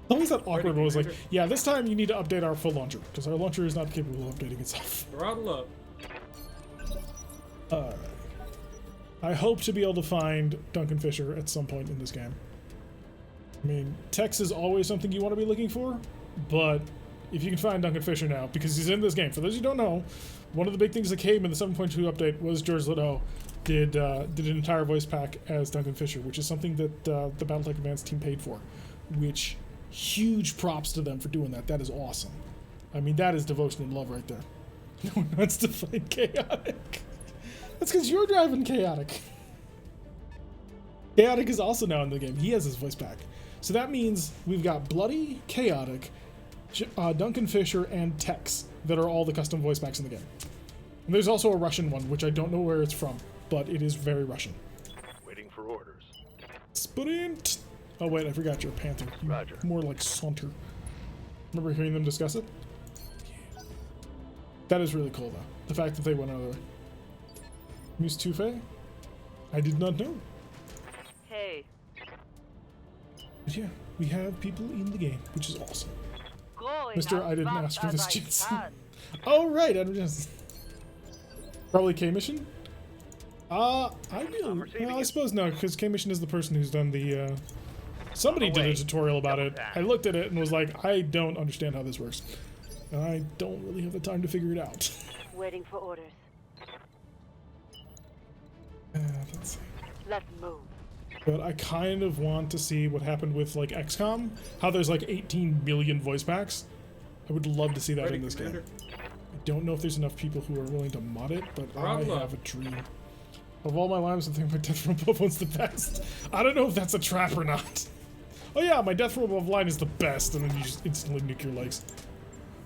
Speaker 1: Always that awkward one was like, yeah, this time you need to update our full launcher. Because our launcher is not capable of updating itself.
Speaker 3: Throttle up.
Speaker 1: Alright. I hope to be able to find Duncan Fisher at some point in this game. I mean, text is always something you want to be looking for, but if you can find Duncan Fisher now, because he's in this game. For those who don't know, one of the big things that came in the 7.2 update was George Leto did an entire voice pack as Duncan Fisher, which is something that the BattleTech Advanced team paid for, which huge props to them for doing that. That is awesome. I mean, that is devotion and love right there. No one wants to fight Chaotic. That's because you're driving Chaotic. Chaotic is also now in the game. He has his voice pack. So that means we've got Bloody, Chaotic, Duncan Fisher, and Tex that are all the custom voice packs in the game. And there's also a Russian one, which I don't know where it's from, but it is very Russian.
Speaker 5: Waiting for orders.
Speaker 1: Sprint! Oh wait, I forgot you're a Panther.
Speaker 5: Roger.
Speaker 1: More like Saunter. Remember hearing them discuss it? That is really cool though. The fact that they went out of the way. Muse Tufe? I did not know.
Speaker 4: Hey,
Speaker 1: But yeah, we have people in the game, which is awesome.
Speaker 4: going
Speaker 1: Mr.
Speaker 4: as
Speaker 1: I didn't
Speaker 4: fast
Speaker 1: ask for
Speaker 4: as
Speaker 1: this
Speaker 4: I
Speaker 1: chance.
Speaker 4: can.
Speaker 1: Oh right, I just probably K Mission. I
Speaker 2: I'm receiving
Speaker 1: well, I
Speaker 2: it.
Speaker 1: suppose no, because K Mission is the person who's done the. Somebody did a
Speaker 2: way.
Speaker 1: tutorial about
Speaker 2: Double
Speaker 1: it.
Speaker 2: tap.
Speaker 1: I looked at it and was like, I don't understand how this works. And I don't really have the time to figure it out.
Speaker 4: Waiting for orders.
Speaker 1: Let's see.
Speaker 4: Let's move.
Speaker 1: But I kind of want to see what happened with like XCOM. How there's like 18 million voice packs. I would love to see that
Speaker 3: Ready,
Speaker 1: in this
Speaker 3: Commander.
Speaker 1: game. I don't know if there's enough people who are willing to mod it, but I
Speaker 3: Throttle up.
Speaker 1: have a dream. Of all my limes, I think my Death Row Above one's the best. I don't know if that's a trap or not. Oh yeah, my Death Row Above line is the best, and then you just instantly nuke your legs.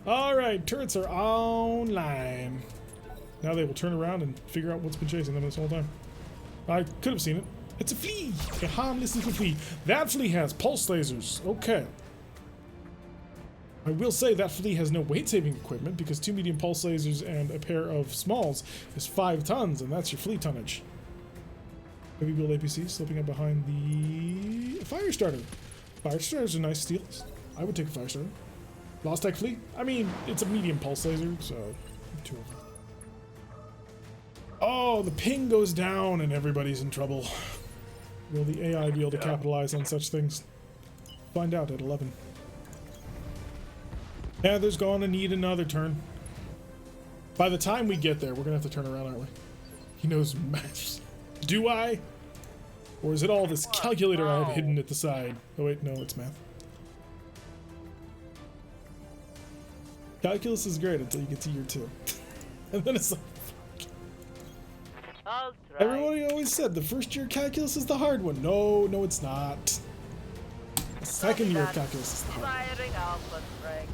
Speaker 1: Alright, turrets are online. Now they will turn around and figure out what's been chasing them this whole time. I could have seen it. It's a flea! A harmless little flea. That flea has pulse lasers. Okay. I will say that flea has no weight-saving equipment because 2 medium pulse lasers and a pair of smalls is 5 tons, and that's your flea tonnage. Heavy build APC slipping up behind the fire starter. Fire starters are nice steals. I would take a fire starter. Lost Tech flea? I mean, it's a medium pulse laser, so 2 of them. Oh, the ping goes down and everybody's in trouble. Will the AI be able to capitalize on such things? Find out at 11. Heather's gonna need another turn. By the time we get there, we're gonna have to turn around, aren't we? He knows maths. Do I? Or is it all this calculator I have hidden at the side? Oh wait, no, it's math. Calculus is great until you get to year 2. And then it's like,
Speaker 4: I'll try.
Speaker 1: everybody always said the first year of calculus is the hard one. No, no, it's not. The second year of calculus is the hard one.
Speaker 4: Firing alpha strike.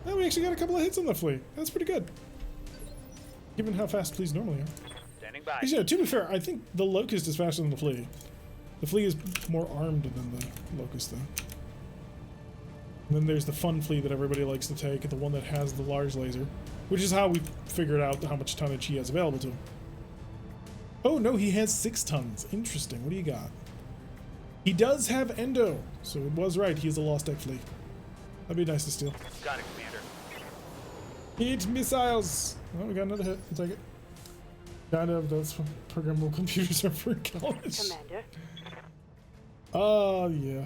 Speaker 1: Oh, we actually got a couple of hits on the flea. That's pretty good. Given how fast fleas normally are.
Speaker 2: Standing by.
Speaker 1: Because, you know, to be fair, I think the locust is faster than the flea. The flea is more armed than the locust, though. And then there's the fun fleet that everybody likes to take, the one that has the large laser, which is how we figured out how much tonnage he has available to him. Oh no, he has 6 tons. Interesting. What do you got? He does have Endo, so it was right. He has a Lost Deck fleet. That'd be nice to steal.
Speaker 2: Got it, Commander.
Speaker 1: Hit missiles. Oh, we got another hit. I'll take it. Kind of. That's what programmable computers are for college.
Speaker 4: Commander.
Speaker 1: Oh, yeah.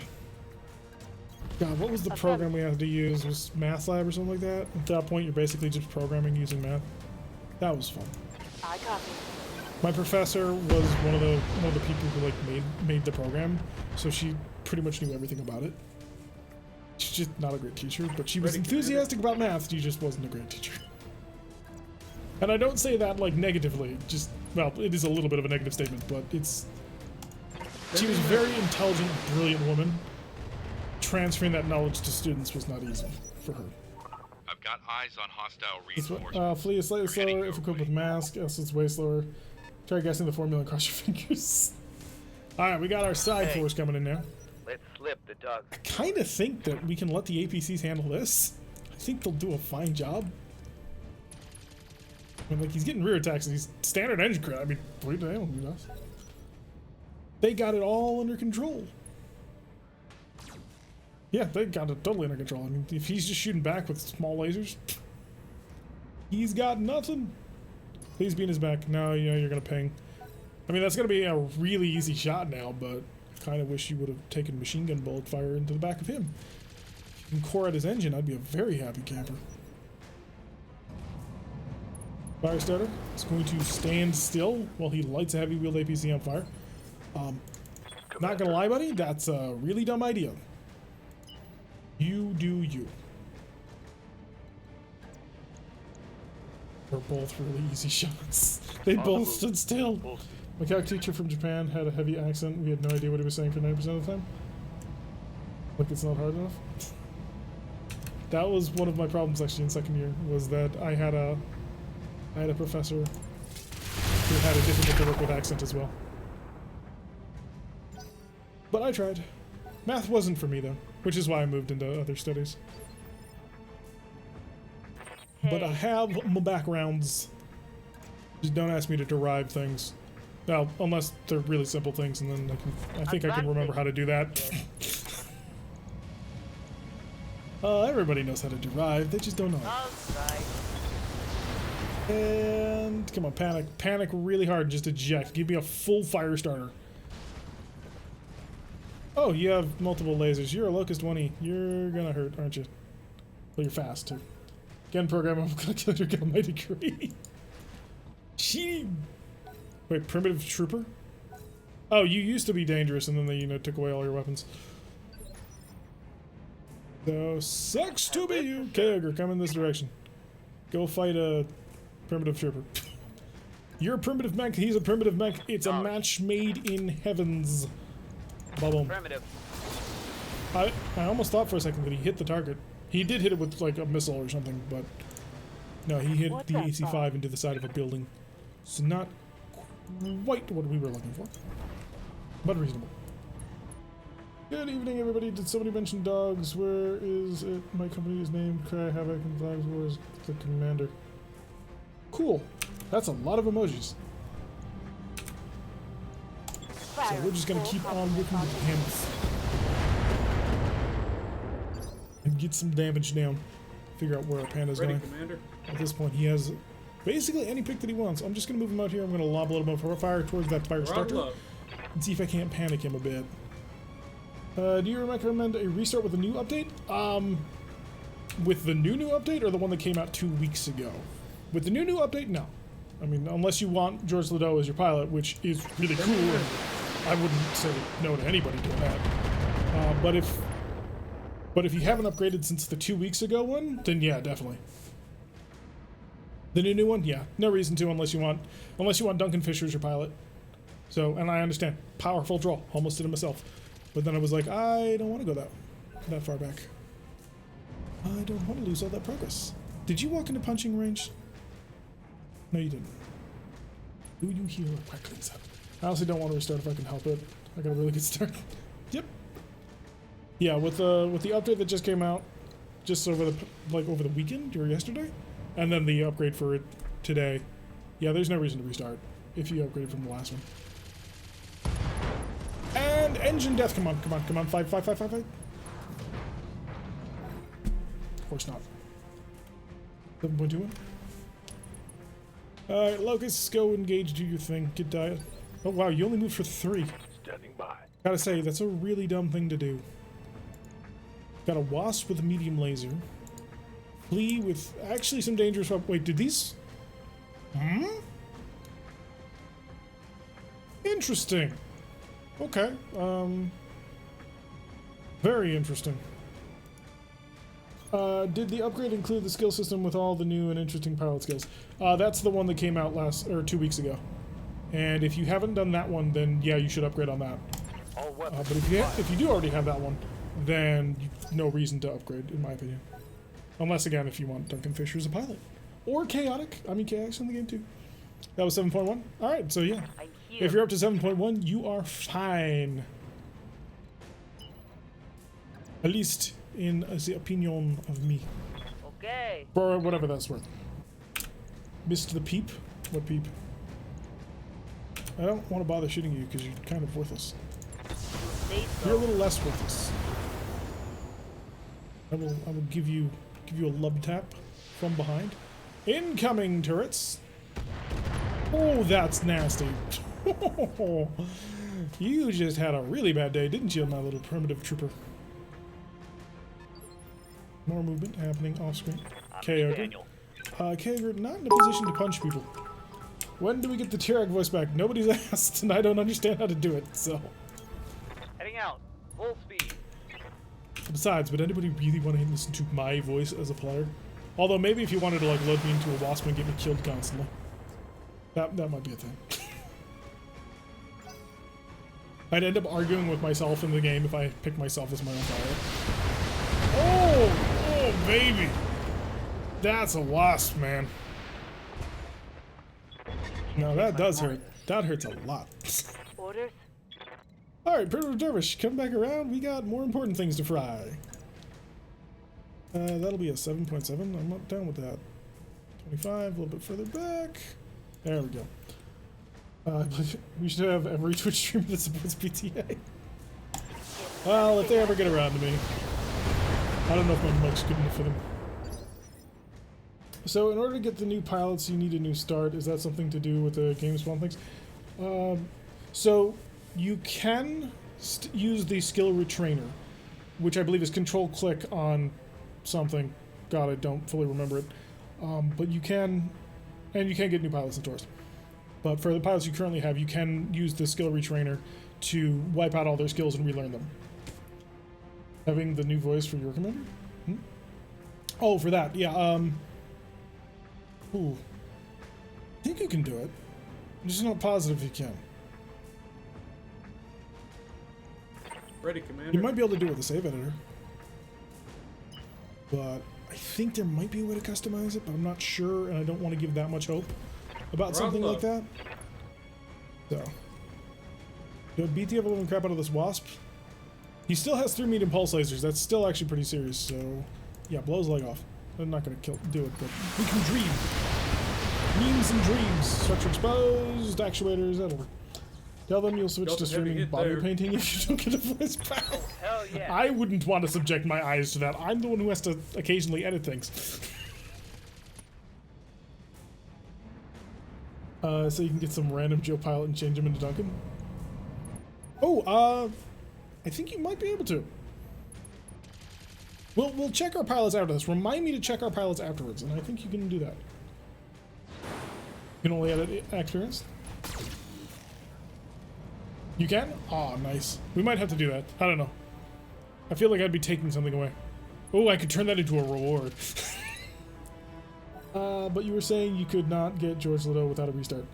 Speaker 1: God, what was the program we had to use? Was Math Lab or something like that? At that point, you're basically just programming using math. That was fun.
Speaker 4: I copy.
Speaker 1: My professor was one of the people who like made the program, so she pretty much knew everything about it. She's just not a great teacher, but she was enthusiastic about math. She just wasn't a great teacher. And I don't say that like negatively. Just well, it is a little bit of a negative statement, but it's. She was a very intelligent, brilliant woman. Transferring that knowledge to students was not easy for her.
Speaker 7: I've got eyes on hostile reinforcements.
Speaker 1: Flee is slightly slower if equipped with mask. Else it's way slower. Try guessing the formula and cross your fingers. Alright, we got our side force coming in now.
Speaker 2: Let's slip the dogs.
Speaker 1: I kind of think that we can let the APCs handle this. I think they'll do a fine job. I mean, like, he's getting rear attacks and he's standard engine credit. I mean, believe it or not, who knows? They got it all under control. Yeah, they got it totally under control. I mean, if he's just shooting back with small lasers, he's got nothing. Please be in his back. No, you know, you're gonna ping. I mean, that's gonna be a really easy shot now, but I kind of wish you would have taken machine gun bullet fire into the back of him. If you can core out his engine, I'd be a very happy camper. Fire starter is going to stand still while he lights a heavy wheeled APC on fire. Not gonna lie, buddy, that's a really dumb idea. You do you. They're both really easy shots. They both stood still. My calc teacher from Japan had a heavy accent. We had no idea what he was saying for 90% of the time. Like, it's not hard enough. That was one of my problems actually in second year, was that I had a professor who had a difficult to work with accent as well. But I tried. Math wasn't for me though, which is why I moved into other studies. But I have my backgrounds. Just don't ask me to derive things. Well, unless they're really simple things, and then I think I can remember how to do that. Everybody knows how to derive, they just don't know. And come on, panic. Panic really hard, just eject. Give me a full fire starter. Oh, you have multiple lasers. You're a Locust 1E. You're gonna hurt, aren't you? Well, you're fast, too. Again, program, I'm gonna kill your Gamma degree. She. Wait, primitive trooper? Oh, you used to be dangerous, and then they, you know, took away all your weapons. So, sucks to be you. Kyogre, come in this direction. Go fight a primitive trooper. You're a primitive mech, he's a primitive mech. It's a match made in heavens. Boom.
Speaker 2: Primitive.
Speaker 1: I almost thought for a second that he hit the target. He did hit it with like a missile or something, but no, he hit the AC-5 into the side of a building. It's not quite what we were looking for, but reasonable. Good evening, everybody. Did somebody mention dogs? Where is it? My company is named Cry Havoc and Flags Wars the Commander. Cool. That's a lot of emojis. So we're just gonna keep on looking at him and get some damage down. Figure out where our Panda's going.
Speaker 3: Commander.
Speaker 1: At this point, he has basically any pick that he wants. I'm just gonna move him out here. I'm gonna lob a little bit of fire towards that fire starter and see if I can't panic him a bit. Do you recommend a restart with a new update? With the new update or the one that came out 2 weeks ago? With the new update, no. I mean, unless you want George Ledoux as your pilot, which is really cool. And I wouldn't say no to anybody doing that. But if you haven't upgraded since the 2 weeks ago one, then yeah, definitely. The new one, yeah, no reason to unless you want Duncan Fisher as your pilot. So, and I understand, powerful draw, almost did it myself, but then I was like, I don't want to go that far back. I don't want to lose all that progress. Did you walk into punching range? No, you didn't. Do you hear a crackling sound? I honestly don't want to restart if I can help it. I got a really good start. Yep. Yeah, with the update that just came out, just over the weekend or yesterday, and then the upgrade for it today. Yeah, there's no reason to restart if you upgraded from the last one. And engine death. Come on. Fight. Of course not. 7.21. Alright, Locusts, go engage, do your thing. Get diet. Oh wow, you only moved for 3.
Speaker 5: Standing by.
Speaker 1: Gotta say, that's a really dumb thing to do. Got a wasp with a medium laser. Flea with actually some dangerous weapons. Wait, did these? Interesting. Okay. Very interesting. Did the upgrade include the skill system with all the new and interesting pilot skills? That's the one that came out 2 weeks ago. And if you haven't done that one, then yeah, you should upgrade on that. But if you do already have that one, then no reason to upgrade, in my opinion. Unless, again, if you want Duncan Fisher as a pilot. Or Chaotic. I mean, Chaotic's in the game, too. That was 7.1? Alright, so yeah. If you're up to 7.1, you are fine. At least in the opinion of me.
Speaker 4: Okay.
Speaker 1: For whatever that's worth. Missed the peep? What peep? I don't want to bother shooting you because you're kind of worthless. You're a little less worthless. I will give you a lub tap from behind. Incoming turrets. Oh, that's nasty. You just had a really bad day, didn't you, my little primitive trooper? More movement happening off screen. K-Ogre. K-Ogre not in a position to punch people. When do we get the Tirag voice back? Nobody's asked, and I don't understand how to do it, so.
Speaker 2: Heading out. Full speed.
Speaker 1: Besides, would anybody really want to listen to my voice as a player? Although maybe if you wanted to like load me into a wasp and get me killed constantly. That might be a thing. I'd end up arguing with myself in the game if I picked myself as my own pilot. Oh, baby. That's a wasp, man. No, that does hurt. That hurts a lot.
Speaker 4: Orders?
Speaker 1: Alright, Primitive Dervish, come back around. We got more important things to fry. That'll be a 7.7. I'm not down with that. 25, a little bit further back. There we go. We should have every Twitch streamer that supports BTA. Well, if they ever get around to me. I don't know if my mic's good enough for them. So in order to get the new pilots, you need a new start. Is that something to do with the game spawn things? So you can use the skill retrainer, which I believe is control-click on something. God, I don't fully remember it. But you can, and you can get new pilots in Taurus. But for the pilots you currently have, you can use the skill retrainer to wipe out all their skills and relearn them. Having the new voice for your commander? Oh, for that, yeah. Ooh. I think you can do it. I'm just not positive you can.
Speaker 3: Ready, Commander.
Speaker 1: You might be able to do it with a save editor. But I think there might be a way to customize it, but I'm not sure, and I don't want to give that much hope about something like that. So. Do BT have a little crap out of this wasp? He still has 3 medium pulse lasers. That's still actually pretty serious, so yeah, blow his leg off. I'm not gonna do it, but we can dream. Memes and dreams. Structure exposed, actuators, whatever. Tell them you'll switch to streaming body painting if you don't get a voice back.
Speaker 2: Oh, hell yeah.
Speaker 1: I wouldn't want to subject my eyes to that. I'm the one who has to occasionally edit things. So you can get some random Joe pilot and change him into Duncan. Oh, I think you might be able to. We'll check our pilots after this. Remind me to check our pilots afterwards, and I think you can do that. You can only edit experience. You can? Aw, nice. We might have to do that. I don't know. I feel like I'd be taking something away. Oh, I could turn that into a reward. But you were saying you could not get George Lido without a restart.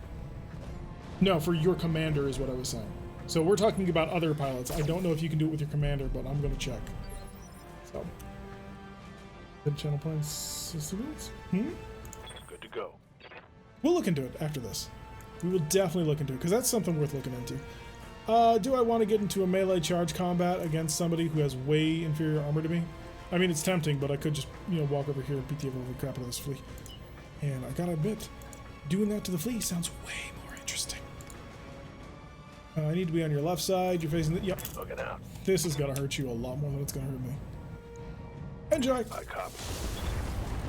Speaker 1: No, for your commander is what I was saying. So we're talking about other pilots. I don't know if you can do it with your commander, but I'm going to check. So. Good channel points.
Speaker 5: Good to go.
Speaker 1: We'll look into it after this. We will definitely look into it, because that's something worth looking into. Do I want to get into a melee charge combat against somebody who has way inferior armor to me? I mean, it's tempting, but I could just, you know, walk over here and beat the ever crap out of this flea. And I gotta admit, doing that to the flea sounds way more interesting. I need to be on your left side. You're facing the... Yep.
Speaker 5: Looking out.
Speaker 1: This is gonna hurt you a lot more than it's gonna hurt me. Enjoy!
Speaker 5: I copy.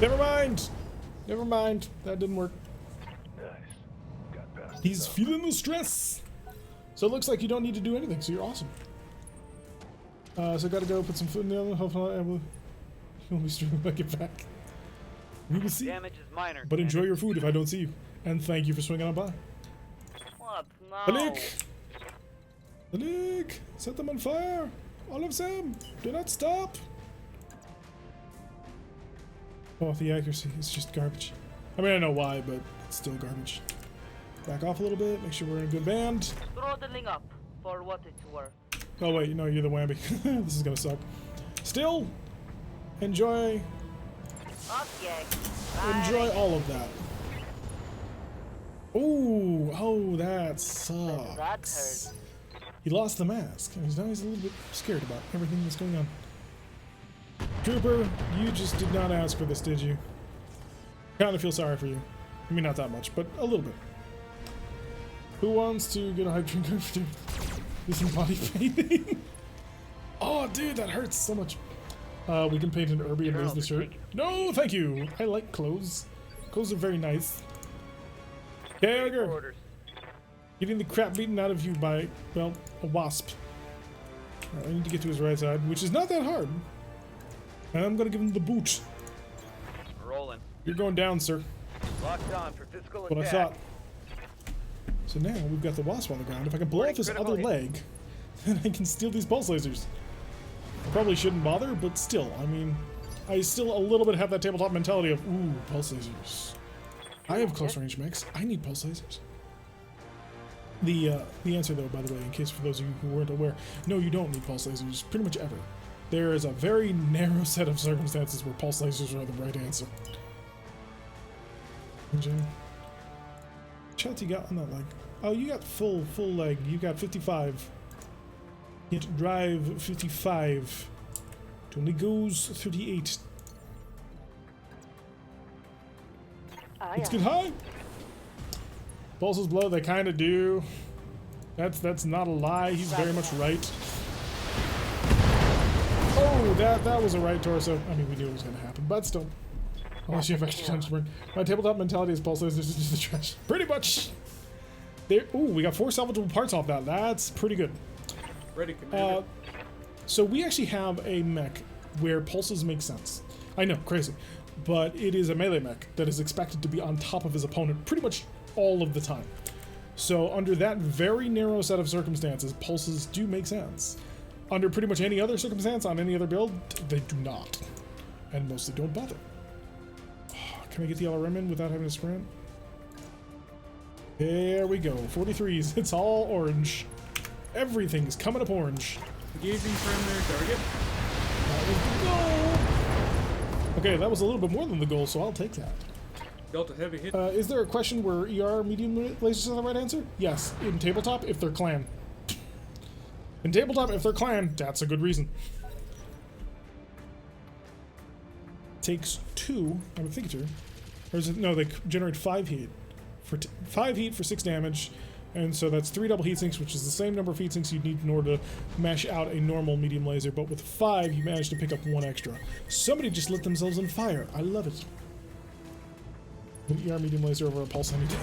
Speaker 1: Never mind! Never mind. That didn't work.
Speaker 5: Nice. Got past
Speaker 1: He's
Speaker 5: the
Speaker 1: feeling the stress! So it looks like you don't need to do anything, so you're awesome. So I gotta go put some food in the oven. Hopefully I will... You'll be streaming when I get back. We will see.
Speaker 2: Damage is minor.
Speaker 1: But enjoy your food if I don't see you. And thank you for swinging on by.
Speaker 4: What? No.
Speaker 1: Panic! Panic! Set them on fire! All of them! Do not stop! Oh, the accuracy is just garbage. I mean, I know why, but it's still garbage. Back off a little bit, make sure we're in a good band.
Speaker 4: Throttling up for what it's worth.
Speaker 1: Oh wait, no, you're the whammy. This is gonna suck. Still, enjoy
Speaker 4: Okay.
Speaker 1: enjoy all of that. Ooh, oh, that sucks.
Speaker 4: That hurt.
Speaker 1: He lost the mask, and now he's a little bit scared about everything that's going on. Trooper, you just did not ask for this, did you? Kind of feel sorry for you. I mean, not that much, but a little bit. Who wants to get a hype drink after do some body painting? Oh, dude, that hurts so much. We can paint an Irby and lose the shirt. No, thank you. I like clothes. Clothes are very nice. Gallagher,
Speaker 2: Orders.
Speaker 1: getting the crap beaten out of you by, well, a wasp. I need to get to his right side, which is not that hard. And I'm gonna give him the boot.
Speaker 2: Rolling.
Speaker 1: You're going down, sir.
Speaker 2: Locked on for physical
Speaker 1: What I
Speaker 2: attack.
Speaker 1: thought. So now we've got the wasp on the ground. If I can blow off his
Speaker 2: Critical
Speaker 1: other
Speaker 2: hit.
Speaker 1: leg, then I can steal these pulse lasers. I probably shouldn't bother, but still, I mean, I still a little bit have that tabletop mentality of, ooh, pulse lasers. I have close range mechs. I need pulse lasers. The answer, though, by the way, in case for those of you who weren't aware, no, you don't need pulse lasers pretty much ever. There is a very narrow set of circumstances where pulse lasers are the right answer. Jim, shots you got on that leg? Oh, you got full leg. You got 55. Yet drive 55. It only goes 38. Let's get high. Pulses blow. They kind of do. That's not a lie. He's very much right. Oh, that was a right torso. I mean, we knew it was going to happen, but still. Unless you have extra time to burn. My tabletop mentality is pulse lasers is just the trash. Pretty much. There. Ooh, we got 4 salvageable parts off that. That's pretty good.
Speaker 3: Ready, Commander.
Speaker 1: So we actually have a mech where pulses make sense. I know, crazy. But it is a melee mech that is expected to be on top of his opponent pretty much all of the time. So under that very narrow set of circumstances, pulses do make sense. Under pretty much any other circumstance on any other build, they do not. And mostly don't bother. Can I get the LRM in without having to sprint? There we go. 43s. It's all orange. Everything's coming up orange.
Speaker 3: Engaging primary target.
Speaker 1: That was the goal. Okay, that was a little bit more than the goal, so I'll take that.
Speaker 3: Delta heavy hit.
Speaker 1: Is there a question where ER medium lasers are the right answer? Yes. In tabletop, if they're clan. In tabletop, if they're clan, that's a good reason. Takes 2. I would think it's 2. Or is it? No, they generate 5 heat. 5 heat for 6 damage. And so that's 3 double heat sinks, which is the same number of heat sinks you'd need in order to mesh out a normal medium laser. But with 5, you managed to pick up 1 extra. Somebody just lit themselves on fire. I love it. An ER medium laser over a pulse any day.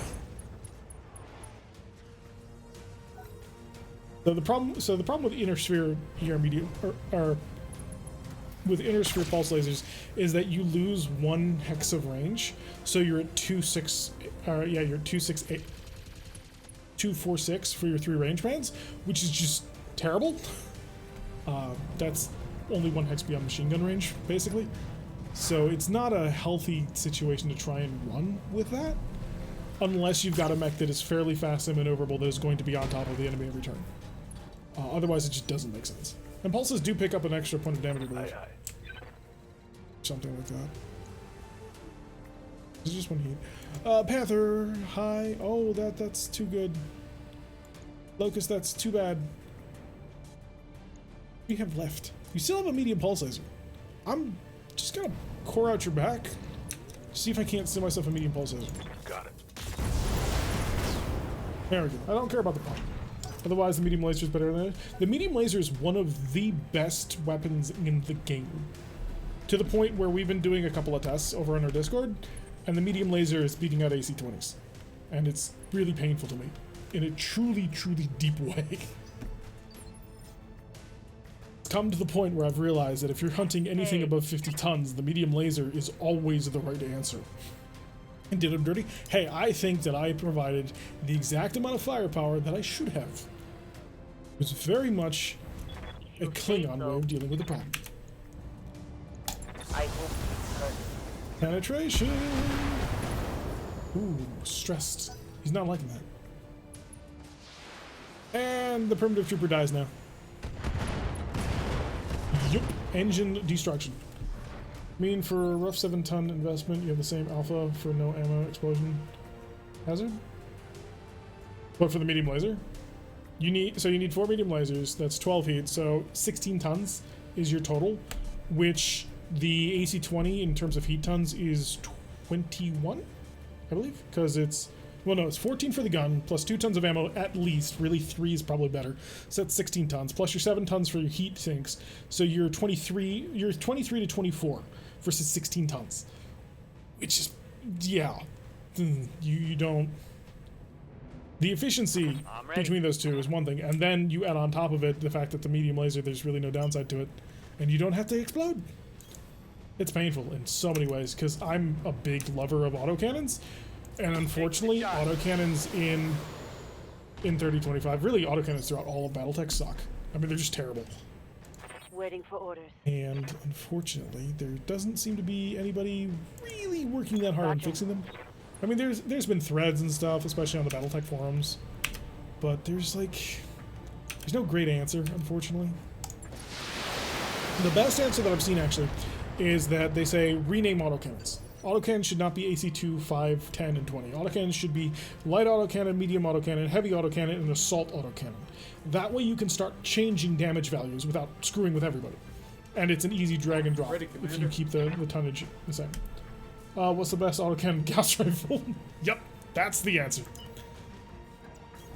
Speaker 1: So the problem with inner sphere ER medium or with inner sphere pulse lasers is that you lose 1 hex of range. So you're at 2.6. You're 2.68. 2.46 for your 3 range bands, which is just terrible. That's only 1 hex beyond machine gun range, basically. So it's not a healthy situation to try and run with that, unless you've got a mech that is fairly fast and maneuverable that is going to be on top of the enemy every turn. Otherwise, it just doesn't make sense. And pulses do pick up an extra point of damage, I believe. Something like that. It's just 1 heat. Panther, hi. Oh, that's too good. Locust, that's too bad. We have left. You still have a medium pulse laser. I'm just gonna core out your back. See if I can't steal myself a medium pulse laser.
Speaker 5: Got it.
Speaker 1: There we go. I don't care about the pump. Otherwise, the medium laser is better than it. The medium laser is one of the best weapons in the game. To the point where we've been doing a couple of tests over on our Discord, and the medium laser is beating out AC-20s. And it's really painful to me. In a truly, truly deep way. It's come to the point where I've realized that if you're hunting anything above 50 tons, the medium laser is always the right answer. And did him dirty? Hey, I think that I provided the exact amount of firepower that I should have. It was very much a Klingon way of dealing with the problem.
Speaker 4: I hope it's hurt.
Speaker 1: Penetration! Ooh, stressed. He's not liking that. And the primitive trooper dies now. Yup. Engine destruction. Mean for a rough 7-ton investment, you have the same alpha for no ammo explosion hazard. But for the medium laser, you need 4 medium lasers. That's 12 heat, so 16 tons is your total, which the AC-20 in terms of heat tons is 21, I believe, because it's, well, no, it's 14 for the gun plus 2 tons of ammo at least. Really, 3 is probably better. So that's 16 tons plus your 7 tons for your heat sinks. So you're 23. You're 23 to 24 versus 16 tons, which is, yeah, you don't. The efficiency between those two is one thing, and then you add on top of it the fact that the medium laser, there's really no downside to it, and you don't have to explode. It's painful in so many ways because I'm a big lover of autocannons, and unfortunately, autocannons in 3025, really autocannons throughout all of BattleTech suck. I mean, they're just terrible.
Speaker 4: Waiting for orders.
Speaker 1: And unfortunately, there doesn't seem to be anybody really working that hard on fixing them. I mean, there's been threads and stuff, especially on the BattleTech forums, but there's no great answer, unfortunately. The best answer that I've seen actually is that they say rename autocannons. Autocannons should not be AC2, 5, 10, and 20. Autocannons should be light autocannon, medium autocannon, heavy autocannon, and assault autocannon. That way you can start changing damage values without screwing with everybody. And it's an easy drag and drop if you keep the tonnage the same. What's the best autocannon? Gauss rifle? Yep, that's the answer.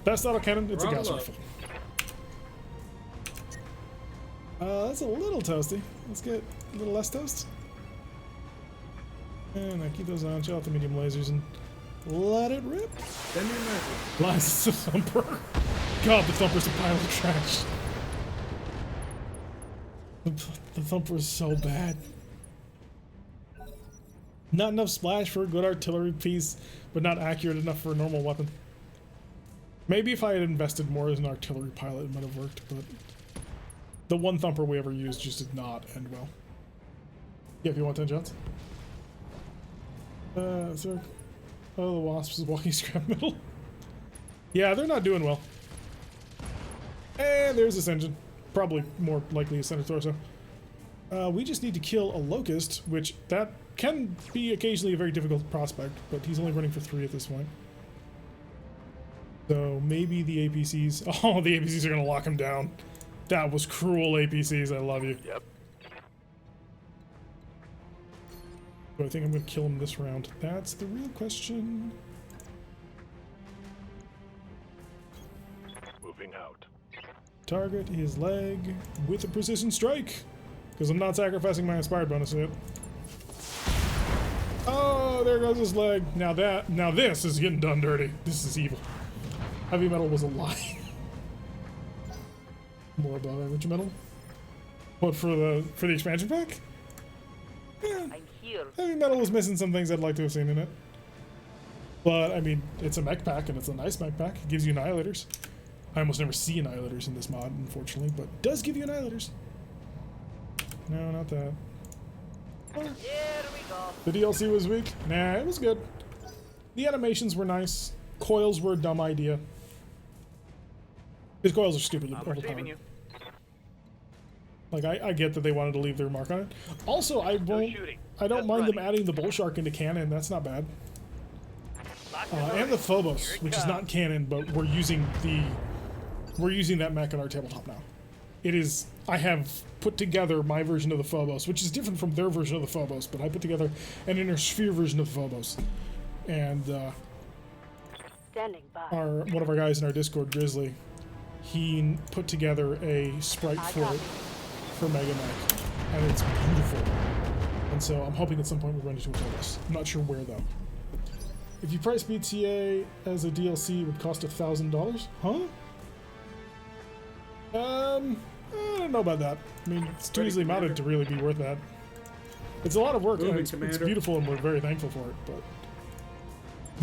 Speaker 1: Best autocannon, it's a Gauss rifle. That's a little toasty. Let's get a little less toast. And I keep those on, chill out the medium lasers, and let it rip.
Speaker 3: Then you imagine.
Speaker 1: Lies the Thumper. God, the Thumper's a pile of trash. The Thumper is so bad. Not enough splash for a good artillery piece, but not accurate enough for a normal weapon. Maybe if I had invested more as an artillery pilot, it might have worked, but the one Thumper we ever used just did not end well. Yeah, if you want 10 shots. Sir. Oh, the Wasp is walking scrap metal. Yeah, they're not doing well. And there's this engine. Probably more likely a center torso. We just need to kill a Locust, which that can be occasionally a very difficult prospect, but he's only running for 3 at this point. So maybe the APCs... Oh, the APCs are going to lock him down. That was cruel, APCs. I love you.
Speaker 5: Yep.
Speaker 1: So I think I'm going to kill him this round. That's the real question.
Speaker 5: Moving out.
Speaker 1: Target his leg with a precision strike, because I'm not sacrificing my inspired bonus yet. Oh, there goes his leg. Now this is getting done dirty. This is evil. Heavy metal was a lie. More above average metal. What, for the expansion pack? Yeah.
Speaker 4: I'm here.
Speaker 1: Heavy metal was missing some things I'd like to have seen in it. But I mean, it's a mech pack and it's a nice mech pack. It gives you annihilators. I almost never see annihilators in this mod, unfortunately, but it does give you annihilators. No, not that. Oh.
Speaker 4: Here we go.
Speaker 1: The DLC was weak? Nah, it was good. The animations were nice. Coils were a dumb idea. Because coils are stupidly overpowered. Like, I get that they wanted to leave their mark on it. Also, I don't mind them adding the Bull Shark into canon. That's not bad. And the Phobos, which is not canon, but we're using that mech on our tabletop now. It is. I have put together my version of the Phobos, which is different from their version of the Phobos, but I put together an inner sphere version of the Phobos. And
Speaker 4: Standing by.
Speaker 1: one of our guys in our Discord, Grizzly, he put together a sprite for it for Mega Mech, and it's beautiful. And so I'm hoping at some point we'll run into a Phobos. I'm not sure where though. If you price BTA as a DLC, it would cost $1,000. Huh? I don't know about that. I mean, it's too easily mounted to really be worth that. It's a lot of work, and it's beautiful, and we're very thankful for it, but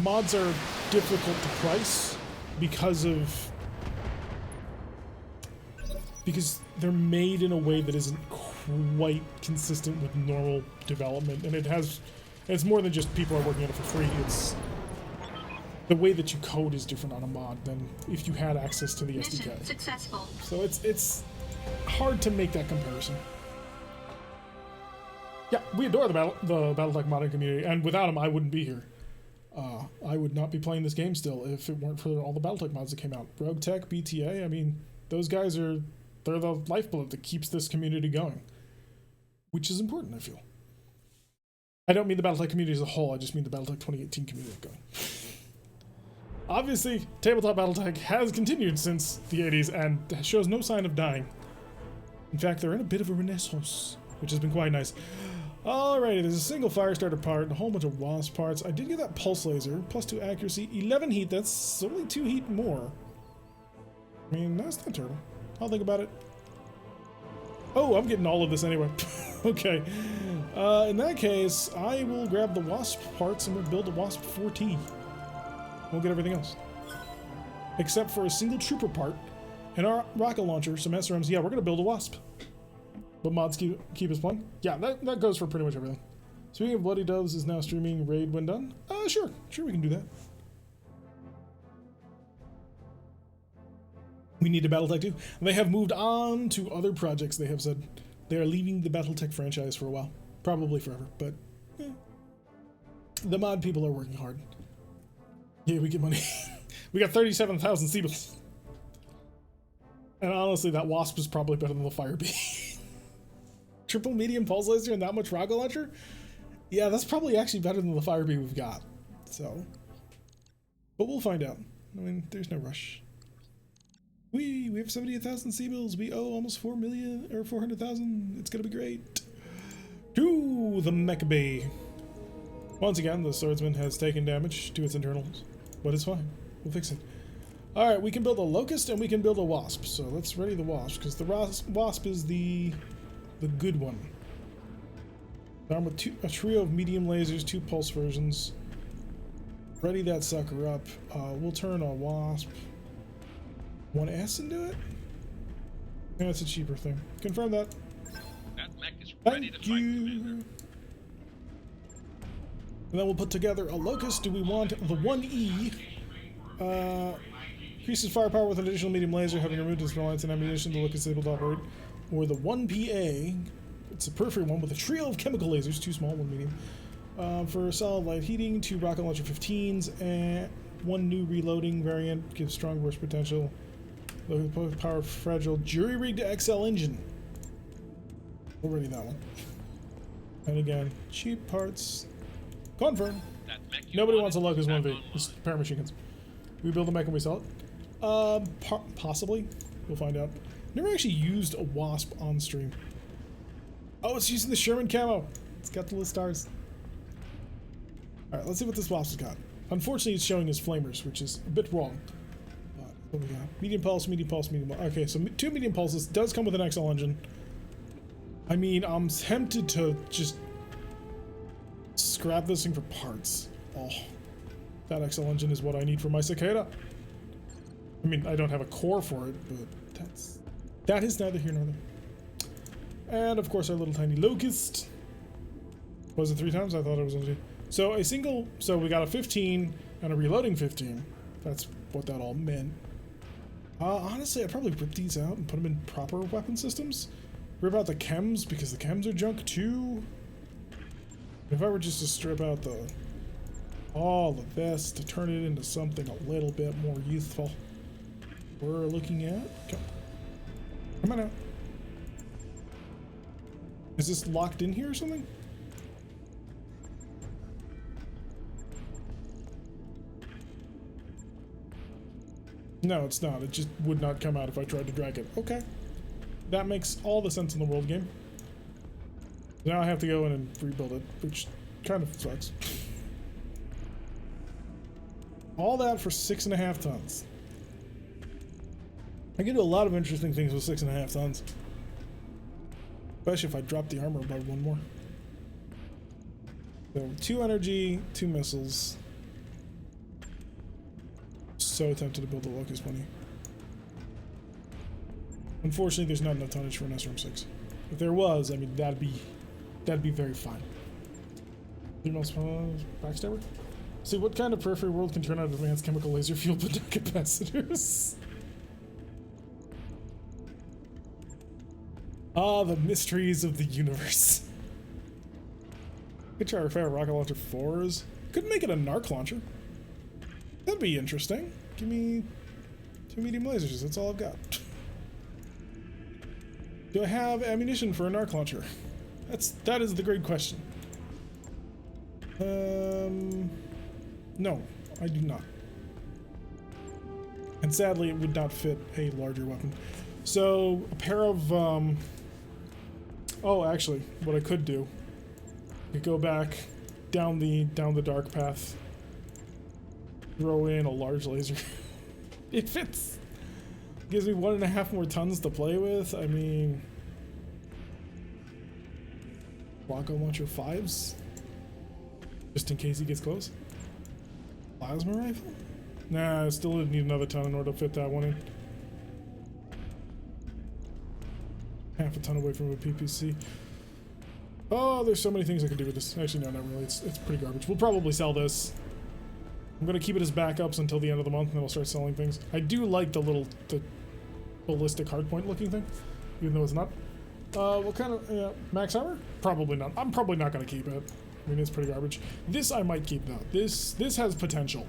Speaker 1: mods are difficult to price because they're made in a way that isn't quite consistent with normal development, and it's more than just people are working on it for free. It's the way that you code is different on a mod than if you had access to the
Speaker 6: Mission
Speaker 1: SDK.
Speaker 6: successful.
Speaker 1: So it's hard to make that comparison. Yeah, we adore the BattleTech modding community, and without them, I wouldn't be here. I would not be playing this game still if it weren't for all the BattleTech mods that came out. Rogue Tech, BTA, I mean, those guys they're the lifeblood that keeps this community going, which is important, I feel. I don't mean the BattleTech community as a whole, I just mean the BattleTech 2018 community going. Obviously, tabletop BattleTech has continued since the 80s and shows no sign of dying. In fact, they're in a bit of a renaissance, which has been quite nice. Alrighty, there's a single fire starter part and a whole bunch of wasp parts. I did get that pulse laser, +2 accuracy, 11 heat, that's only 2 heat more. I mean, that's not terrible. I'll think about it. Oh, I'm getting all of this anyway. Okay. In that case, I will grab the wasp parts and we'll build a wasp 4T. We'll get everything else. Except for a single trooper part and our rocket launcher, some SRMs. Yeah, we're going to build a wasp. But mods keep us playing? Yeah, that goes for pretty much everything. Speaking of Bloody Doves is now streaming raid when done? Sure we can do that. We need a BattleTech too. And they have moved on to other projects. They have said they are leaving the BattleTech franchise for a while. Probably forever, but the mod people are working hard. Yeah, we get money. We got 37,000 Seabills. And honestly, that Wasp is probably better than the Fire Bee. Triple medium pulse laser and that much rocket launcher? Yeah, that's probably actually better than the Fire Bee we've got. So, but we'll find out. I mean, there's no rush. We have 78,000 Seabills. We owe almost 4 million or 400,000. It's gonna be great. To the Mech Bay. Once again, the swordsman has taken damage to its internals, but it's fine. We'll fix it. All right, we can build a locust and we can build a wasp. So let's ready the wasp because the wasp is the good one. Armed with a trio of medium lasers, 2 pulse versions. Ready that sucker up. We'll turn a wasp 1S into it. Yeah, it's a cheaper thing. Confirm that.
Speaker 7: That mech is ready to fight, Commander.
Speaker 1: And then we'll put together a locust. Do we want the 1E? Increases firepower with an additional medium laser, having removed its reliance on ammunition, the locust is able to operate. Or the 1PA. It's a periphery one with a trio of chemical lasers, 2 small, 1 medium. For solid light heating, 2 rocket launcher 15s, and 1 new reloading variant. Gives strong burst potential. Low power fragile jury-rigged XL engine. We'll ready that one. And again, cheap parts. Confirm. Nobody wants a Locust 1V. It's paramachine guns. We build a mech and we sell it? Possibly. We'll find out. Never actually used a Wasp on stream. Oh, it's using the Sherman camo. It's got the little stars. Alright, let's see what this Wasp has got. Unfortunately, it's showing as flamers, which is a bit wrong. But what we got? Medium pulse, medium pulse, medium pulse. Okay, so 2 medium pulses. Does come with an XL engine. I mean, I'm tempted to just scrap this thing for parts. Oh, that XL engine is what I need for my Cicada. I mean, I don't have a core for it, but that is neither here nor there. And of course, our little tiny locust. Was it 3 times? I thought it was only 2. So a single. So we got a 15 and a reloading 15. That's what that all meant. Honestly, I'd probably rip these out and put them in proper weapon systems. Rip out the chems because the chems are junk too. If I were just to strip out all of this to turn it into something a little bit more youthful, we're looking at. Come on out. Is this locked in here or something? No, it's not. It just would not come out if I tried to drag it. Okay. That makes all the sense in the world, game. Now I have to go in and rebuild it, which kind of sucks. All that for 6.5 tons. I can do a lot of interesting things with 6.5 tons. Especially if I drop the armor by 1 more. So 2 energy, 2 missiles. So tempted to build a locust bunny. Unfortunately, there's not enough tonnage for an SRM-6. If there was, I mean, that'd be very fine. Female backstabber? See, what kind of periphery world can turn out advanced chemical laser fuel but not capacitors? Ah, the mysteries of the universe. Could try to fire rocket launcher 4s. Could make it a narc launcher. That'd be interesting. Give me 2 medium lasers, that's all I've got. Do I have ammunition for a narc launcher? That is the great question. No, I do not. And sadly, it would not fit a larger weapon. So, a pair of, oh, actually, what I could do, I could go back down the dark path, throw in a large laser. It fits. Gives me 1.5 more tons to play with. I mean, rocket launcher 5s, just in case he gets close. Plasma rifle? Nah, I still need another ton in order to fit that one in. Half a ton away from a PPC. Oh, there's so many things I could do with this. Actually, no, not really. It's pretty garbage. We'll probably sell this. I'm gonna keep it as backups until the end of the month, and then we'll start selling things. I do like the ballistic hardpoint looking thing, even though it's not. What kind of max armor? Probably not. I'm probably not gonna keep it. I mean, it's pretty garbage. This I might keep though. This has potential.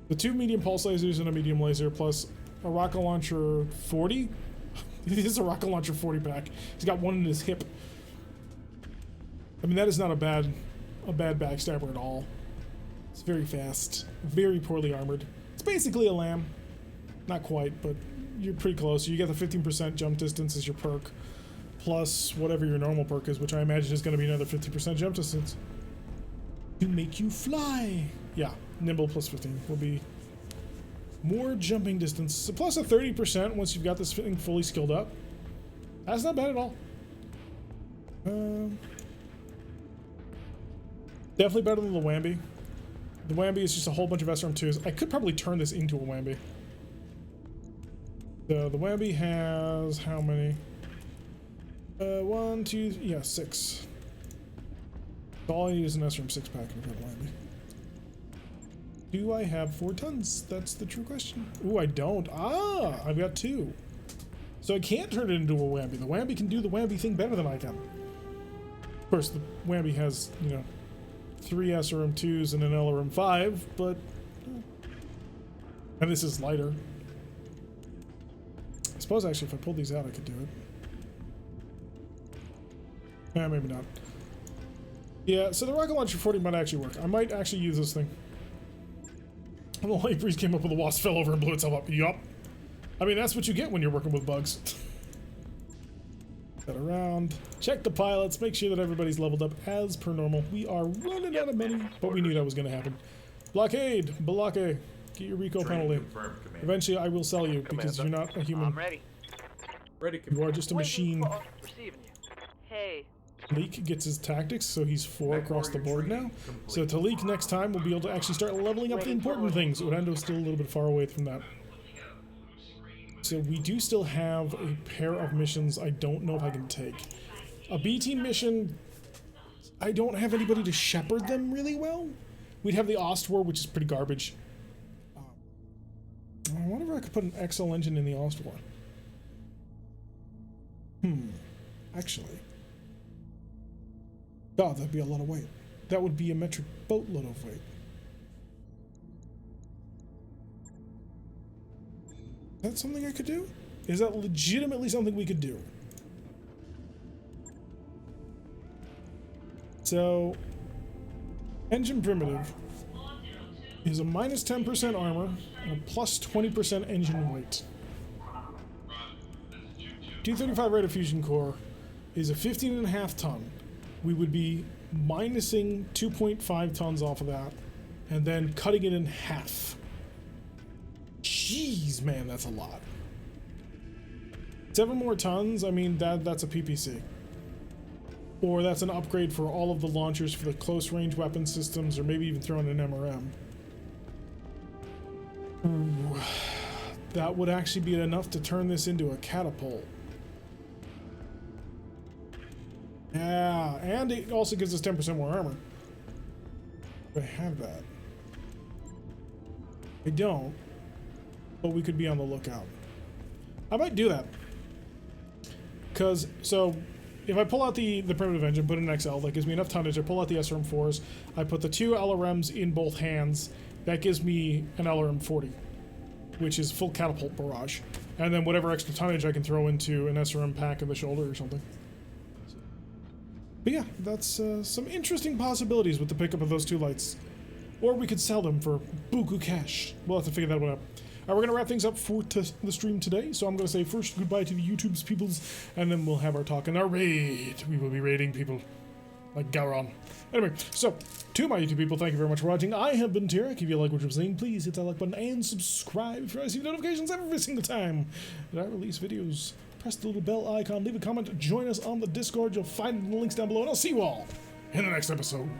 Speaker 1: The 2 medium pulse lasers and a medium laser plus a rocket launcher 40. This is a rocket launcher 40 pack. He's got one in his hip. I mean, that is not a bad backstabber at all. It's very fast, very poorly armored. It's basically a lamb. Not quite, but you're pretty close. You get the 15% jump distance as your perk, plus whatever your normal perk is, which I imagine is going to be another 50% jump distance to make you fly. Yeah, nimble plus 15 will be more jumping distance. So plus a 30% once you've got this thing fully skilled up. That's not bad at all. Definitely better than the Whamby. The Whamby is just a whole bunch of SRM2s. I could probably turn this into a Whamby. So the Whamby has how many? 1, 2, yeah, 6. All I need is an SRM6 pack to put a Whamby. Do I have 4 tons? That's the true question. Ooh, I don't. Ah, I've got 2. So I can't turn it into a Whamby. The Whamby can do the Whamby thing better than I can. Of course, the Whamby has, you know, 3 SRM2s and an LRM5, but... And this is lighter. I suppose, actually, if I pulled these out, I could do it. Yeah, maybe not. Yeah, so the rocket launcher 40 might actually work. I might actually use this thing. And the light breeze came up with the wasp, fell over and blew itself up. Yup. I mean, that's what you get when you're working with bugs. That around. Check the pilots. Make sure that everybody's leveled up as per normal. We are running out of money, but we knew that was going to happen. Blockade. Blockade. Get your Rico penalty. Eventually, I will sell you because you're not a human.
Speaker 2: I'm ready.
Speaker 3: Ready,
Speaker 1: You are just a machine.
Speaker 2: Receiving you. Hey.
Speaker 1: Talik gets his tactics, so he's 4 across the board now. So Talik next time will be able to actually start leveling up the important things. Urando's still a little bit far away from that. So we do still have a pair of missions I don't know if I can take. A B team mission, I don't have anybody to shepherd them really well. We'd have the Ostwar, which is pretty garbage. I wonder if I could put an XL engine in the Ostwar. Actually. Oh, that'd be a lot of weight. That would be a metric boatload of weight. Is that something I could do? Is that legitimately something we could do? So, engine primitive is a minus 10% armor and a plus 20% engine weight. T-35 rate of fusion core is a 15.5 ton. We would be minusing 2.5 tons off of that and then cutting it in half. Jeez, man, that's a lot. 7 more tons, I mean, that's a PPC. Or that's an upgrade for all of the launchers for the close range weapon systems, or maybe even throwing an MRM. Ooh, that would actually be enough to turn this into a catapult. Yeah, and it also gives us 10% more armor. Do I have that? I don't, but we could be on the lookout. I might do that. Because, so, if I pull out the primitive engine, put in an XL, that gives me enough tonnage. I pull out the SRM-4s, I put the 2 LRMs in both hands, that gives me an LRM-40, which is full catapult barrage. And then whatever extra tonnage I can throw into an SRM pack in the shoulder or something. But yeah, that's some interesting possibilities with the pickup of those 2 lights. Or we could sell them for buku cash. We'll have to figure that one out. We're going to wrap things up for the stream today, so I'm going to say first goodbye to the YouTube's peoples, and then we'll have our talk and our raid. We will be raiding people like Gauron. Anyway, so, to my YouTube people, thank you very much for watching. I have been Tyrek. If you like what you're seeing, please hit that like button and subscribe if you receive notifications every single time that I release videos. Press the little bell icon, leave a comment, join us on the Discord. You'll find the links down below, and I'll see you all in the next episode.